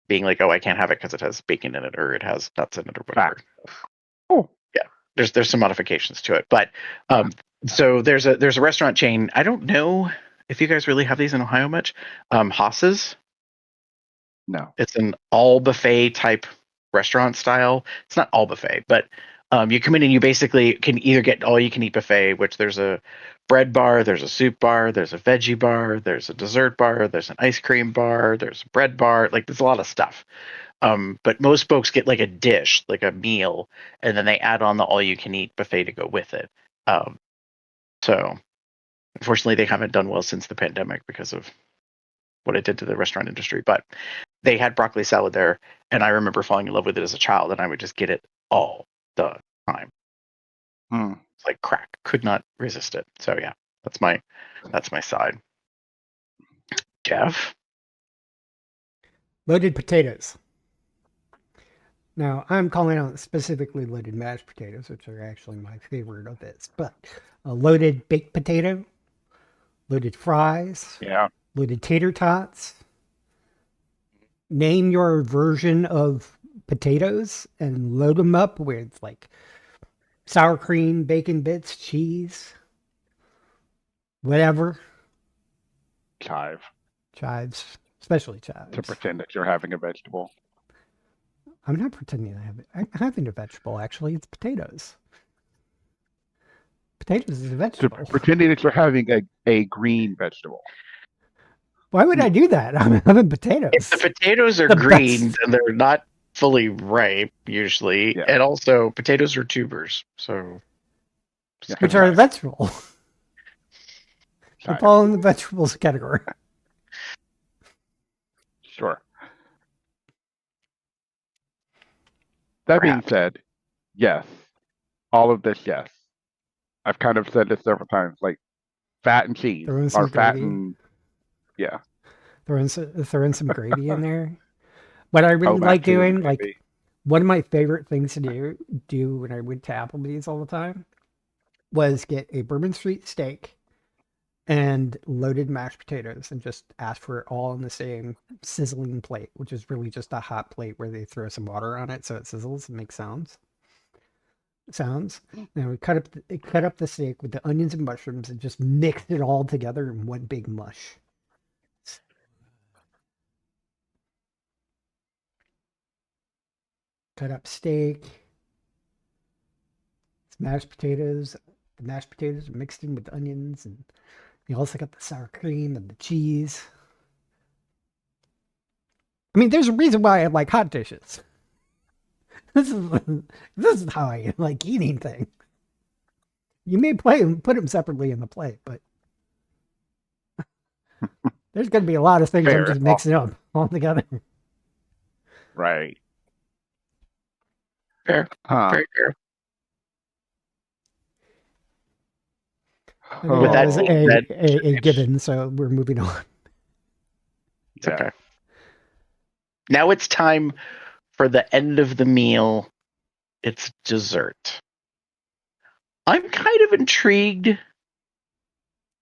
Speaker 5: being like, oh, I can't have it because it has bacon in it or it has nuts in it or whatever.
Speaker 3: Oh
Speaker 5: yeah, there's some modifications to it, but so there's a restaurant chain. I don't know if you guys really have these in Ohio much. Haas's.
Speaker 3: No.
Speaker 5: It's an all buffet type restaurant style. It's not all buffet, but you come in and you basically can either get all you can eat buffet, which there's a bread bar, there's a soup bar, there's a veggie bar, there's a dessert bar, there's an ice cream bar, there's a bread bar. Like there's a lot of stuff. But most folks get like a dish, like a meal, and then they add on the all you can eat buffet to go with it. So unfortunately they haven't done well since the pandemic because of what it did to the restaurant industry, but they had broccoli salad there, and I remember falling in love with it as a child, and I would just get it all the time. It's like crack. Could not resist it. So yeah, that's my side. Jeff?
Speaker 1: Loaded potatoes. Now, I'm calling out specifically loaded mashed potatoes, which are actually my favorite of this, but a loaded baked potato, loaded fries, loaded tater tots. Name your version of potatoes and load them up with like sour cream, bacon bits, cheese, whatever.
Speaker 3: Chives,
Speaker 1: especially chives.
Speaker 3: to pretend that you're having a vegetable.
Speaker 1: I'm not pretending I have it. I'm having a vegetable. Actually, it's potatoes. Potatoes is a
Speaker 3: So
Speaker 1: vegetable.
Speaker 3: pretending that you're having a green vegetable.
Speaker 1: Why would I do that? I'm having
Speaker 5: If the
Speaker 1: potatoes.
Speaker 5: potatoes are
Speaker 1: The
Speaker 5: green,
Speaker 1: best.
Speaker 5: then they're not fully ripe usually,
Speaker 3: Yeah.
Speaker 5: and also potatoes are tubers. So,
Speaker 3: Yeah,
Speaker 1: Which are a
Speaker 3: right.
Speaker 1: vegetable. They
Speaker 3: Right.
Speaker 1: fall in the vegetables category.
Speaker 3: Sure. That being
Speaker 5: perhaps.
Speaker 3: said, yes, all of this, yes. I've kind of said this several times, like fat and cheese,
Speaker 1: Throw in
Speaker 3: or
Speaker 1: some
Speaker 3: fat
Speaker 1: gravy.
Speaker 3: and yeah.
Speaker 1: Throw in some gravy in there. What I really
Speaker 3: Oh,
Speaker 1: like
Speaker 3: mashed potatoes and
Speaker 1: doing, like
Speaker 3: gravy.
Speaker 1: one of my favorite things to do when I went to Applebee's all the time was get a Bourbon Street steak and loaded mashed potatoes and just ask for it all in the same sizzling plate, which is really just a hot plate where they throw some water on it so it sizzles and makes sounds. Then we cut up the steak with the onions and mushrooms and just mixed it all together in one big mush. Cut up steak, mashed potatoes. The mashed potatoes are mixed in with the onions, and you also got the sour cream and the cheese. I mean, there's a reason why I like hot dishes. This is this is how I like eating things. You may put them separately in the plate, but there's going to be a lot of things I'm
Speaker 3: Fair.
Speaker 1: just mixing up all together.
Speaker 3: Right.
Speaker 5: Fair.
Speaker 3: Huh.
Speaker 5: Very fair.
Speaker 1: I think
Speaker 3: Oh,
Speaker 1: that was
Speaker 5: that being said,
Speaker 1: a given, so we're moving on.
Speaker 5: It's okay. Now it's time for the end of the meal. It's dessert. I'm kind of intrigued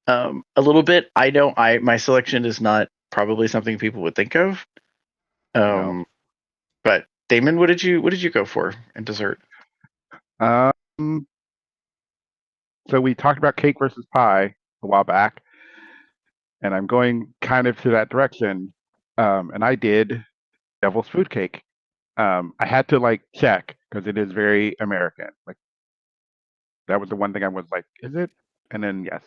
Speaker 5: a little bit. I know my selection is not probably something people would think of.
Speaker 3: No.
Speaker 5: But Damon, what did you go for in dessert?
Speaker 3: So we talked about cake versus pie a while back, and I'm going kind of to that direction. And I did devil's food cake. I had to like check because it is very American. Like that was the one thing I was like, is it? And then yes.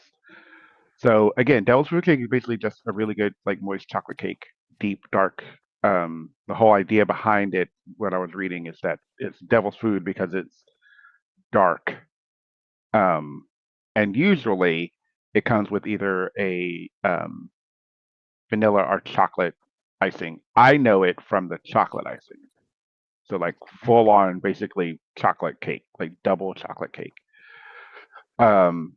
Speaker 3: So again, devil's food cake is basically just a really good like moist chocolate cake, deep, dark. The whole idea behind it, what I was reading, is that it's devil's food because it's dark. And usually it comes with either a vanilla or chocolate icing. I know it from the chocolate icing. So like full on basically chocolate cake, like double chocolate cake. And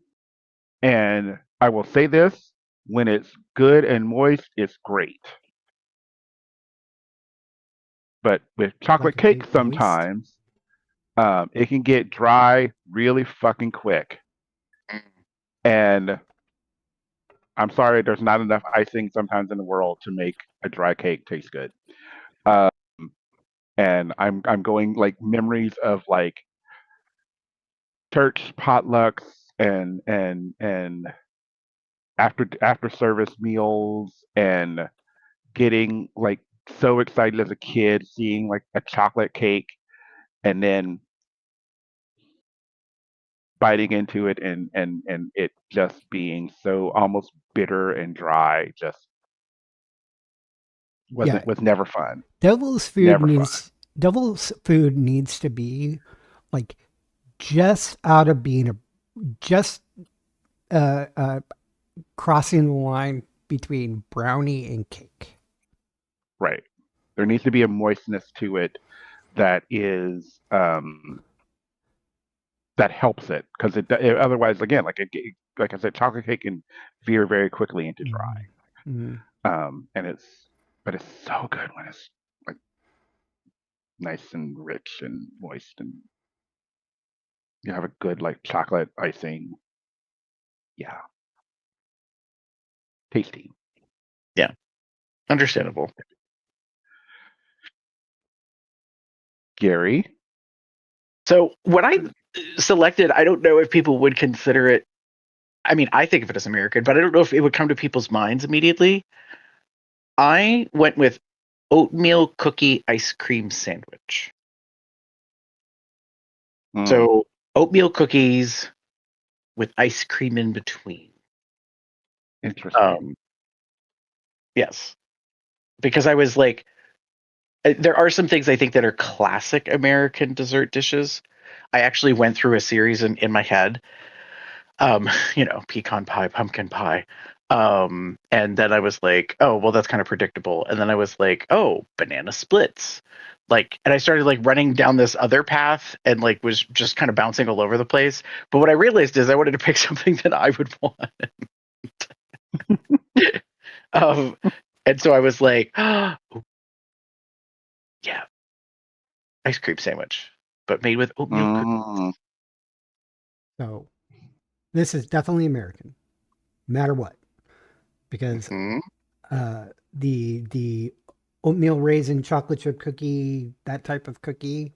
Speaker 3: I will say this, when it's good and moist, it's great. But with chocolate
Speaker 1: Like a
Speaker 3: cake
Speaker 1: cake moist.
Speaker 3: sometimes, it can get dry really fucking quick. And I'm sorry, there's not enough icing sometimes in the world to make a dry cake taste good. And I'm going like memories of like church potlucks and after service meals and getting like so excited as a kid seeing like a chocolate cake and then biting into it and it just being so almost bitter and dry just
Speaker 1: Yeah,
Speaker 3: was never fun.
Speaker 1: devil's food
Speaker 3: Never fun.
Speaker 1: devil's food needs to be like just out of being just crossing the line between brownie and cake.
Speaker 3: Right. There needs to be a moistness to it that is that helps it because otherwise again like I said, chocolate cake can veer very quickly into dry.
Speaker 1: Mm-hmm.
Speaker 3: And it's so good when it's like nice and rich and moist and you have a good like chocolate icing. Yeah. Tasty.
Speaker 5: Yeah, understandable.
Speaker 3: Gary.
Speaker 5: So what I selected, I don't know if people would consider it. I mean, I think of it as American, but I don't know if it would come to people's minds immediately. I went with oatmeal cookie ice cream sandwich.
Speaker 3: Mm,
Speaker 5: So oatmeal cookies with ice cream in between.
Speaker 3: interesting.
Speaker 5: Yes, because I was like, there are some things I think that are classic American dessert dishes. I actually went through a series in my head. Pecan pie, pumpkin pie. And then I was like, oh, well, that's kind of predictable. And then I was like, oh, banana splits. And I started like running down this other path and like was just kind of bouncing all over the place. But what I realized is I wanted to pick something that I would want. um, and so I was like, oh, yeah, ice cream sandwich, but made with oatmeal cookies.
Speaker 3: Mm,
Speaker 1: So this is definitely American, no matter what, because
Speaker 5: Mhm.
Speaker 1: the oatmeal raisin chocolate chip cookie, that type of cookie,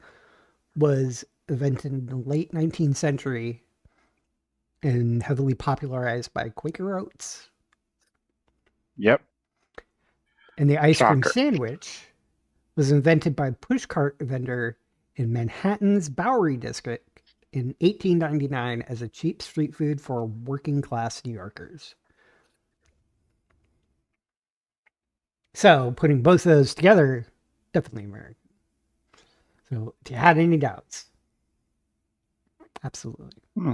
Speaker 1: was invented in the late 19th century and heavily popularized by Quaker Oats.
Speaker 3: yep.
Speaker 1: And the ice cream
Speaker 5: Shocker.
Speaker 1: sandwich was invented by a pushcart vendor in Manhattan's Bowery District in 1899 as a cheap street food for working class New Yorkers. So, putting both of those together, definitely American. So, if you had any doubts, absolutely.
Speaker 3: Hmm.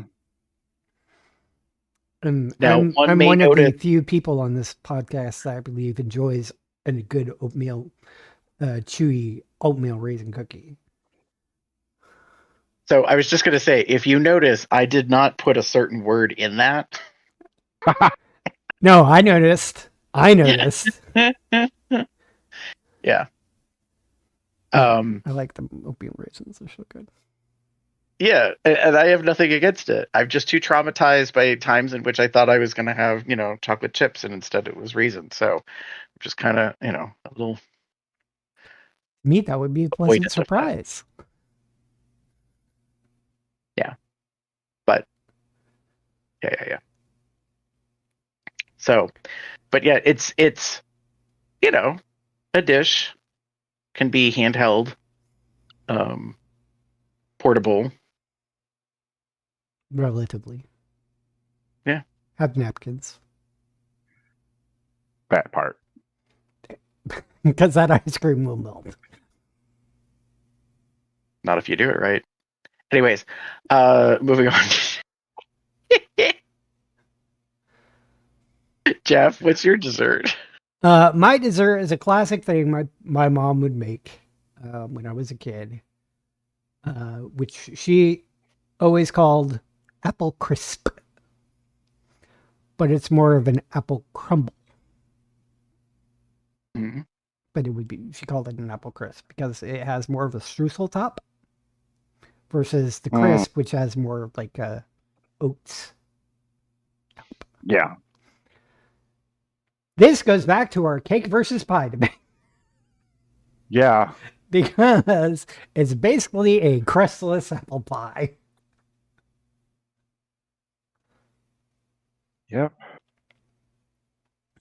Speaker 1: And
Speaker 5: Now, one
Speaker 1: I'm
Speaker 5: may
Speaker 1: one of the
Speaker 5: notice.
Speaker 1: few people on this podcast that I believe enjoys a good oatmeal, chewy oatmeal raisin cookie.
Speaker 5: So I was just going to say, if you notice, I did not put a certain word in that.
Speaker 1: No, I noticed.
Speaker 5: Yeah.
Speaker 1: I like the oatmeal raisins. They're so good.
Speaker 5: Yeah, and I have nothing against it. I'm just too traumatized by times in which I thought I was going to have, chocolate chips, and instead it was raisins. So just kind of, a little
Speaker 1: Me, that would be a pleasant
Speaker 5: avoidance of that.
Speaker 1: surprise.
Speaker 5: Yeah, but yeah. So, but yeah, it's a dish, can be handheld, portable.
Speaker 1: Relatively.
Speaker 5: Yeah.
Speaker 1: Have napkins.
Speaker 3: That part.
Speaker 1: Because that ice cream will melt.
Speaker 5: Not if you do it right. Anyways, moving on. Jeff, what's your dessert?
Speaker 1: My dessert is a classic thing my mom would make when I was a kid, which she always called apple crisp, but it's more of an apple crumble.
Speaker 5: Mhm.
Speaker 1: But she called it an apple crisp because it has more of a streusel top versus the
Speaker 3: Mm,
Speaker 1: crisp, which has more of like oats.
Speaker 3: yeah.
Speaker 1: This goes back to our cake versus pie debate
Speaker 3: Yeah.
Speaker 1: because it's basically a crustless apple pie.
Speaker 3: Yep.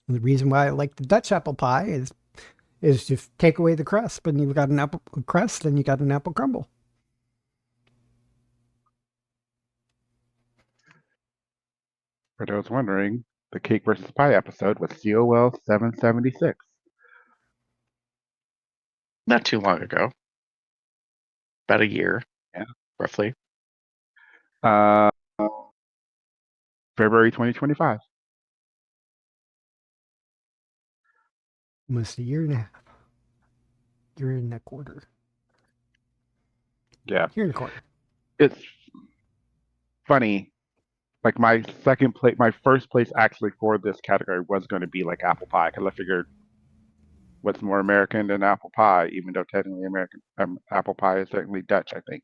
Speaker 1: The reason why I like the Dutch apple pie is just take away the crust, and you've got an apple crust, and you got an apple crumble.
Speaker 3: For those wondering, the Cake versus Pie episode was COL 776.
Speaker 5: Not too long ago, about a year,
Speaker 3: Yeah.
Speaker 5: roughly.
Speaker 3: Uh, February 2025.
Speaker 1: Almost a year and a half. Year and a quarter.
Speaker 3: Yeah.
Speaker 1: Year and a quarter.
Speaker 3: It's funny. Like my first place actually for this category was going to be like apple pie because I figured what's more American than apple pie, even though technically American apple pie is technically Dutch, I think.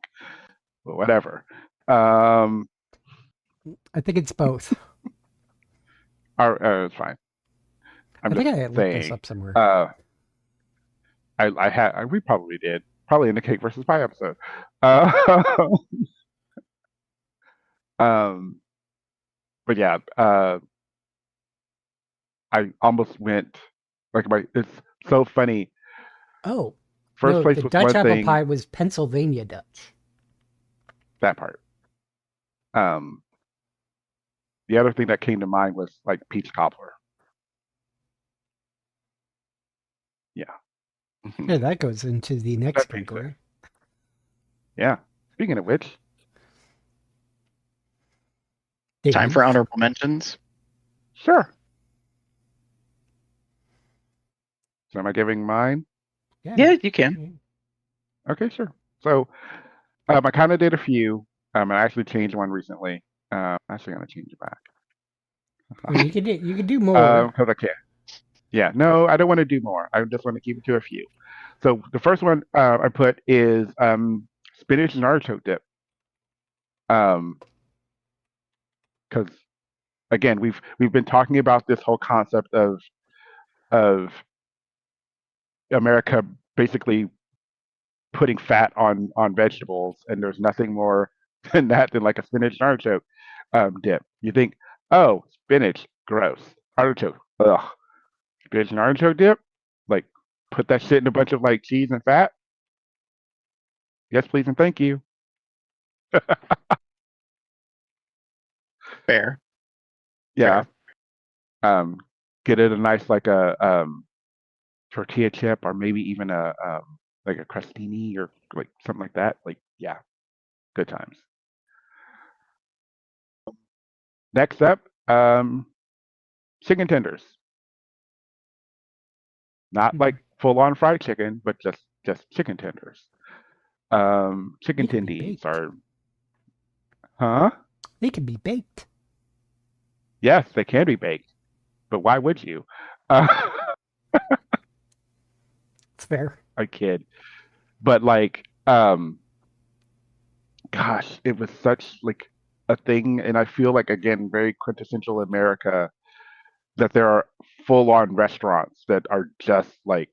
Speaker 3: But whatever.
Speaker 1: I think it's both.
Speaker 3: It's fine. I'm
Speaker 1: I
Speaker 3: just
Speaker 1: think I looked this
Speaker 3: saying.
Speaker 1: up somewhere.
Speaker 3: We probably did. Probably in the Cake versus Pie episode. Um, but yeah, I almost went it's so funny.
Speaker 1: Oh,
Speaker 3: First
Speaker 1: no,
Speaker 3: place
Speaker 1: the
Speaker 3: was
Speaker 1: Dutch
Speaker 3: one
Speaker 1: apple
Speaker 3: thing.
Speaker 1: pie was Pennsylvania Dutch.
Speaker 3: That part. The other thing that came to mind was like peach cobbler. Yeah.
Speaker 5: Mhm.
Speaker 1: Yeah, that goes into the next
Speaker 3: That being said.
Speaker 1: category.
Speaker 3: Yeah. Speaking of which,
Speaker 5: Time for honorable mentions.
Speaker 3: sure. So am I giving mine?
Speaker 5: Yeah, you can.
Speaker 3: Okay, sure. So I kind of did a few. I actually changed one recently. Actually, I'm gonna change it back.
Speaker 1: I mean, you could do more.
Speaker 3: Because I can. Yeah, no, I don't want to do more. I just want to keep it to a few. So the first one I put is spinach and artichoke dip. Because again, we've been talking about this whole concept of America basically putting fat on vegetables, and there's nothing more than that than like a spinach and artichoke dip. You think, oh, spinach, gross. Artichoke, ugh. Spinach and artichoke dip, like put that shit in a bunch of like cheese and fat. Yes, please, and thank you.
Speaker 5: Fair.
Speaker 3: Yeah. Get it a nice like a tortilla chip, or maybe even a like a crostini or like something like that. Like, yeah, good times. Next up, chicken tenders. Not like full on fried chicken, but just chicken tenders. Chicken
Speaker 1: They can be
Speaker 3: tendies
Speaker 1: baked.
Speaker 3: are, huh?
Speaker 1: They can be baked.
Speaker 3: Yes, they can be baked, but why would you? Uh,
Speaker 1: It's fair.
Speaker 3: I kid, but like, gosh, it was such like a thing, and I feel like again very quintessential America that there are full on restaurants that are just like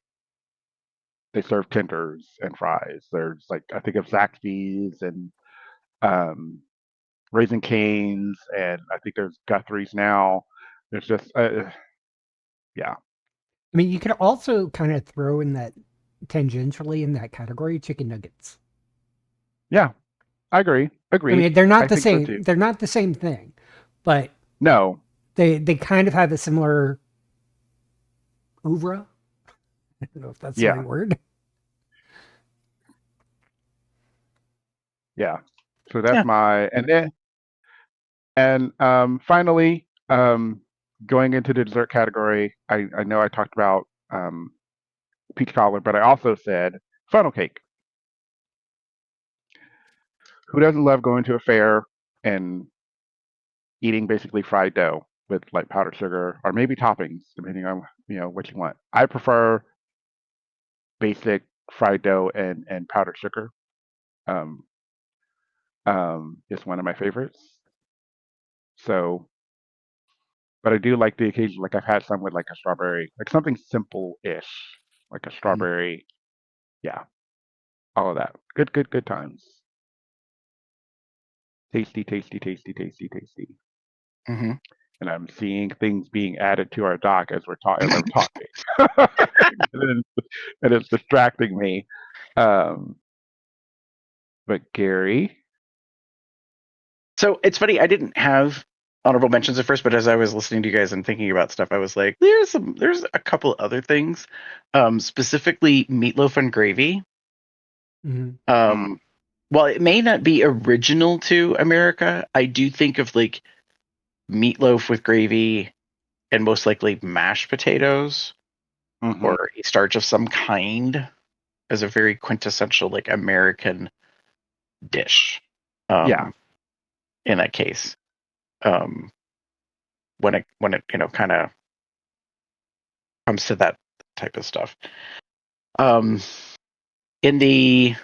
Speaker 3: they serve tenders and fries. There's like I think of Zaxby's and um, Raising Cane's, and I think there's Guthrie's now. There's just yeah,
Speaker 1: I mean, you could also kind of throw in that tangentially in that category chicken nuggets.
Speaker 3: yeah. I agree.
Speaker 1: I
Speaker 3: Agreed.
Speaker 1: mean, they're
Speaker 3: I
Speaker 1: not the
Speaker 3: think so
Speaker 1: same.
Speaker 3: too.
Speaker 1: They're not the same thing, but
Speaker 3: No,
Speaker 1: they kind of have a similar oeuvre. I don't know if that's the
Speaker 3: yeah,
Speaker 1: right word.
Speaker 3: yeah. So that's
Speaker 5: Yeah.
Speaker 3: my and finally going into the dessert category. I know I talked about peach cobbler, but I also said funnel cake. Who doesn't love going to a fair and eating basically fried dough with like powdered sugar or maybe toppings, depending on what you want. I prefer basic fried dough and powdered sugar. Um, it's one of my favorites. So, but I do like the occasion. Like I've had some with like a strawberry, like something simple-ish, like a strawberry. Yeah, all of that. Good times. Tasty, tasty, tasty, tasty, tasty.
Speaker 5: Hmm.
Speaker 3: And I'm seeing things being added to our doc as I'm talking, and it's distracting me. Um, but Gary,
Speaker 5: So it's funny. I didn't have honorable mentions at first, but as I was listening to you guys and thinking about stuff, I was like, there's a couple other things, specifically meatloaf and gravy.
Speaker 1: Mhm.
Speaker 5: While it may not be original to America, I do think of like meatloaf with gravy and most likely mashed potatoes
Speaker 3: mhm,
Speaker 5: or a starch of some kind as a very quintessential like American dish.
Speaker 3: yeah,
Speaker 5: In that case, um, when it kind of comes to that type of stuff. Um, in the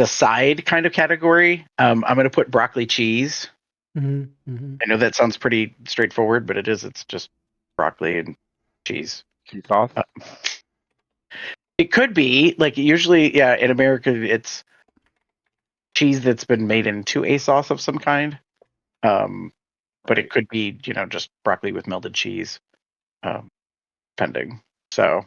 Speaker 5: side kind of category, I'm going to put broccoli cheese.
Speaker 1: Mhm. Mhm.
Speaker 5: I know that sounds pretty straightforward, but it is. It's just broccoli and cheese.
Speaker 3: cheese sauce.
Speaker 5: It could be like usually, yeah. In America, it's cheese that's been made into a sauce of some kind. But it could be, just broccoli with melted cheese, pending. So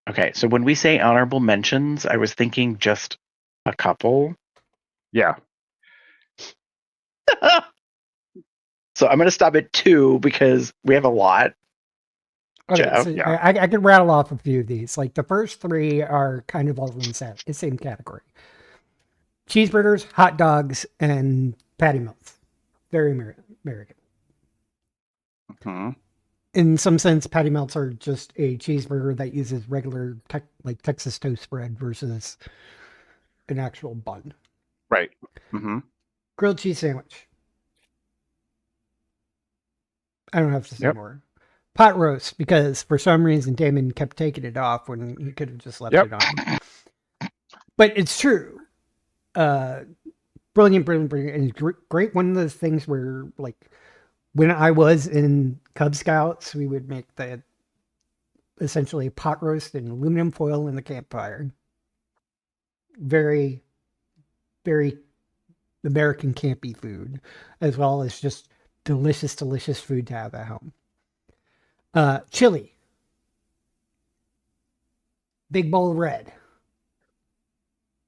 Speaker 5: Okay, so when we say honorable mentions, I was thinking just a couple.
Speaker 3: Yeah.
Speaker 5: So I'm going to stop at 2 because we have a lot.
Speaker 1: Okay,
Speaker 5: Jeff?
Speaker 1: so
Speaker 3: Yeah.
Speaker 1: I can rattle off a few of these. Like the first 3 are kind of all in the same category: cheeseburgers, hot dogs, and patty melts. Very American.
Speaker 3: Hmm.
Speaker 1: In some sense, patty melts are just a cheeseburger that uses regular like Texas toast bread versus an actual bun.
Speaker 3: Right. Hmm.
Speaker 1: Grilled cheese sandwich. I don't have to say
Speaker 3: Yep.
Speaker 1: more. Pot roast, because for some reason Damon kept taking it off when he could have just left
Speaker 3: Yep.
Speaker 1: it on. But it's true. Brilliant, brilliant, brilliant. And it's great. One of those things where, like, when I was in Cub Scouts, we would make the essentially pot roast in aluminum foil in the campfire. Very, very American campy food, as well as just delicious, delicious food to have at home. Chili. Big bowl of red.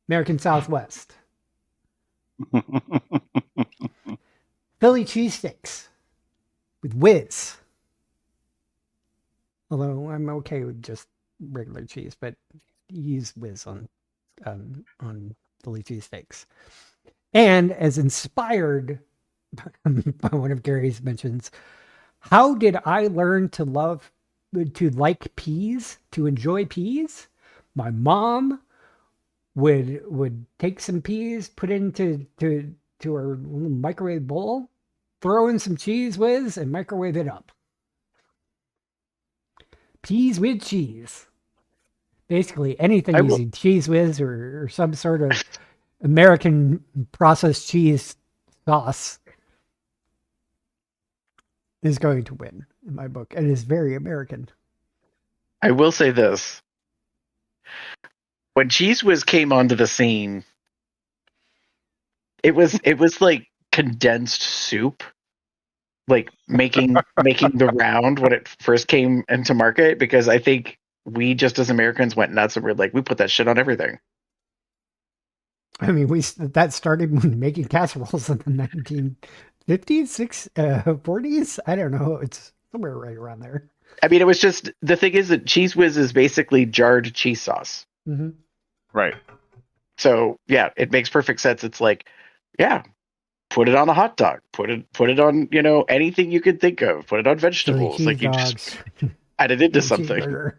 Speaker 1: American Southwest. Philly cheesesteaks with whiz. Although I'm okay with just regular cheese, but use whiz on Philly cheesesteaks. And as inspired by one of Gary's mentions, how did I learn to like peas, to enjoy peas? My mom would take some peas, put it into her little microwave bowl, throw in some cheese whiz, and microwave it up. Peas with cheese. Basically, anything
Speaker 5: I will-
Speaker 1: using cheese whiz or some sort of American processed cheese sauce is going to win in my book. It is very American.
Speaker 5: I will say this. When Cheese Whiz came onto the scene, it was like condensed soup, like making the round when it first came into market, because I think we just as Americans went nuts and we're like, we put that shit on everything.
Speaker 1: I mean, that started when making casseroles in the 1950s, 40s. I don't know. It's somewhere right around there.
Speaker 5: I mean, it was just, the thing is that Cheese Whiz is basically jarred cheese sauce.
Speaker 1: Mm-hmm.
Speaker 3: Right.
Speaker 5: So yeah, it makes perfect sense. It's like, yeah, put it on a hot dog, put it on, anything you could think of, put it on
Speaker 1: Philly
Speaker 5: vegetables.
Speaker 1: cheese
Speaker 5: Like, you
Speaker 1: dogs.
Speaker 5: just add it into
Speaker 1: Philly
Speaker 5: something.
Speaker 1: cheeseburger.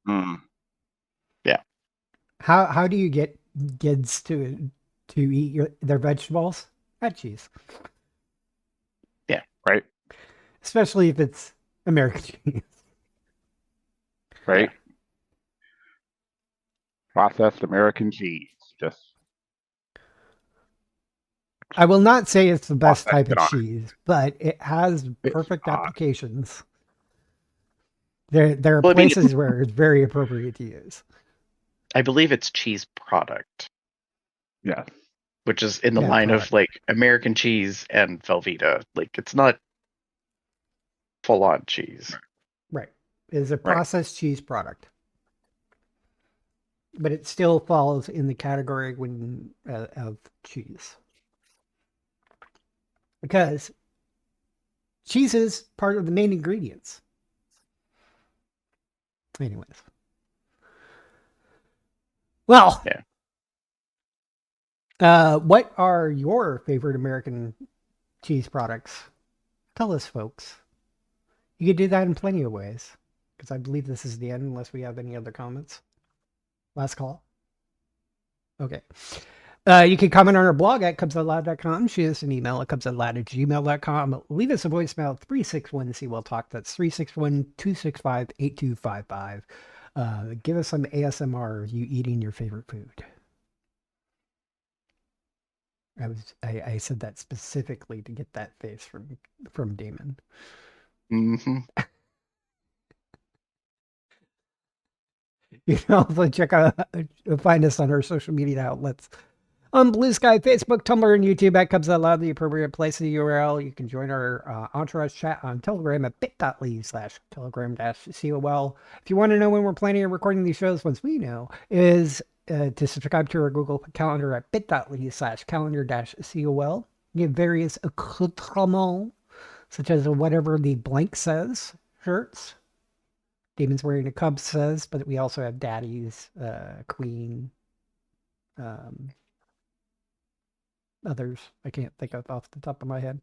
Speaker 3: Mm.
Speaker 1: How do you get kids to eat their vegetables? Add cheese.
Speaker 5: Yeah.
Speaker 3: Right.
Speaker 1: Especially if it's American cheese.
Speaker 3: Right. Processed American cheese. Just
Speaker 1: I will not say it's the best
Speaker 3: Toss that
Speaker 1: type of
Speaker 3: shit on it.
Speaker 1: cheese, but it has
Speaker 3: It's
Speaker 1: perfect
Speaker 3: not.
Speaker 1: applications. There are
Speaker 5: Well, I mean,
Speaker 1: places where it's very appropriate to use.
Speaker 5: I believe it's cheese product,
Speaker 3: Yes.
Speaker 5: which is in the
Speaker 1: Yeah,
Speaker 5: line
Speaker 1: product.
Speaker 5: of like American cheese and Velveeta. Like, it's not full on cheese.
Speaker 1: Right. It is a processed cheese product. But it still falls in the category of cheese. Because cheese is part of the main ingredients. Anyways. Well, what are your favorite American cheese products? Tell us, folks. You could do that in plenty of ways, because I believe this is the end unless we have any other comments. Last call. Okay. You can comment on our blog at cubsoutloud.com. Shoot us an email at cubsoutloud@gmail.com. Leave us a voicemail 361-CWELL-TALK. That's 361-265-8255. Give us some ASMR of you eating your favorite food. I said that specifically to get that face from Damon.
Speaker 5: Mm-hmm.
Speaker 1: You can also find us on our social media outlets on Blue Sky, Facebook, Tumblr, and YouTube at Cubs Out Loud, the appropriate place in the URL. You can join our Entourage chat on Telegram at bit.ly/telegram-COL. If you want to know when we're planning on recording these shows, once we know, is to subscribe to our Google Calendar at bit.ly/calendar-COL. You get various accoutrements, such as whatever the blank says shirts. Damon's wearing a Cubs says, but we also have Daddy's, Queen, others I can't think of off the top of my head.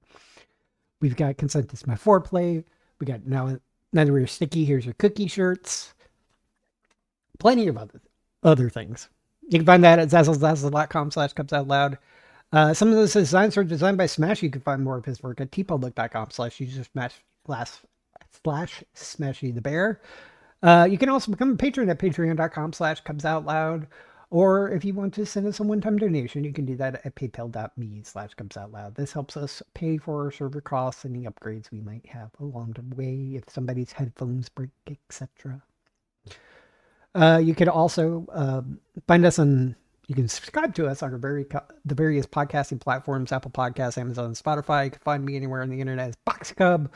Speaker 1: We've got Consent is My Foreplay. We got Now that We're Sticky, Here's Your Cookie shirts. Plenty of other things. You can find that at zazzlezazzle.com/cubsoutloud. Some of those designs are designed by Smash. You can find more of his work at tpublic.com/user/Smashy the Bear. You can also become a patron at patreon.com/cubsoutloud. Or if you want to send us a one-time donation, you can do that at paypal.me/cubsoutloud. This helps us pay for our server costs, any upgrades we might have along the way, if somebody's headphones break, etc. You can also find us on, you can subscribe to us on the various podcasting platforms, Apple Podcasts, Amazon, Spotify. You can find me anywhere on the internet as BoxCub,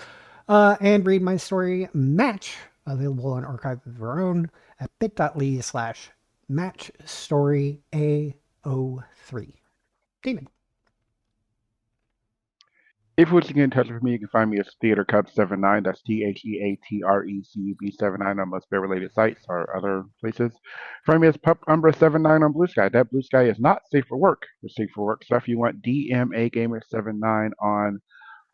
Speaker 1: and read my story Match, available on Archive of Our Own at bit.ly/matchstoryA03. Damon.
Speaker 3: If you want to get in touch with me, you can find me as TheaterCub79. That's TheaterCub79 on most bear-related sites or other places. Find me as PupUmbra79 on Blue Sky. That Blue Sky is not safe for work. For safe for work stuff, you want DMAGamer79 on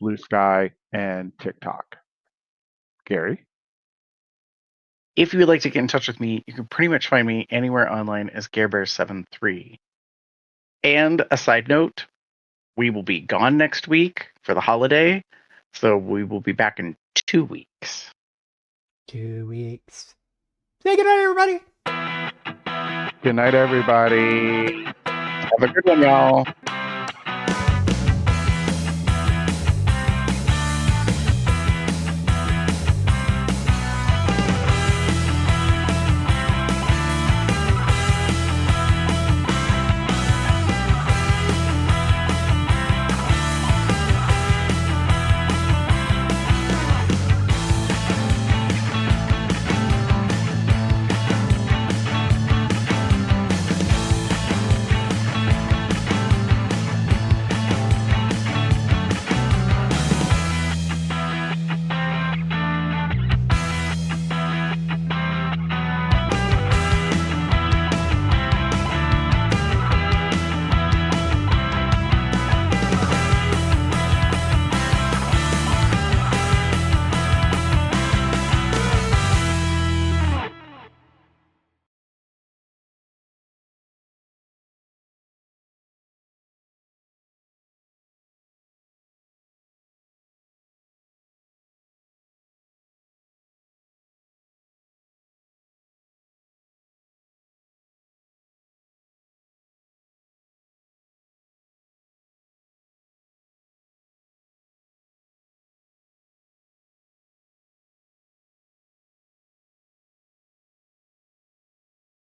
Speaker 3: Blue Sky and TikTok. Gary?
Speaker 5: If you would like to get in touch with me, you can pretty much find me anywhere online as GareBear73. And a side note, we will be gone next week for the holiday, so we will be back in 2 weeks.
Speaker 1: 2 weeks. Say good night, everybody.
Speaker 3: Good night, everybody.
Speaker 5: Have a good one, y'all.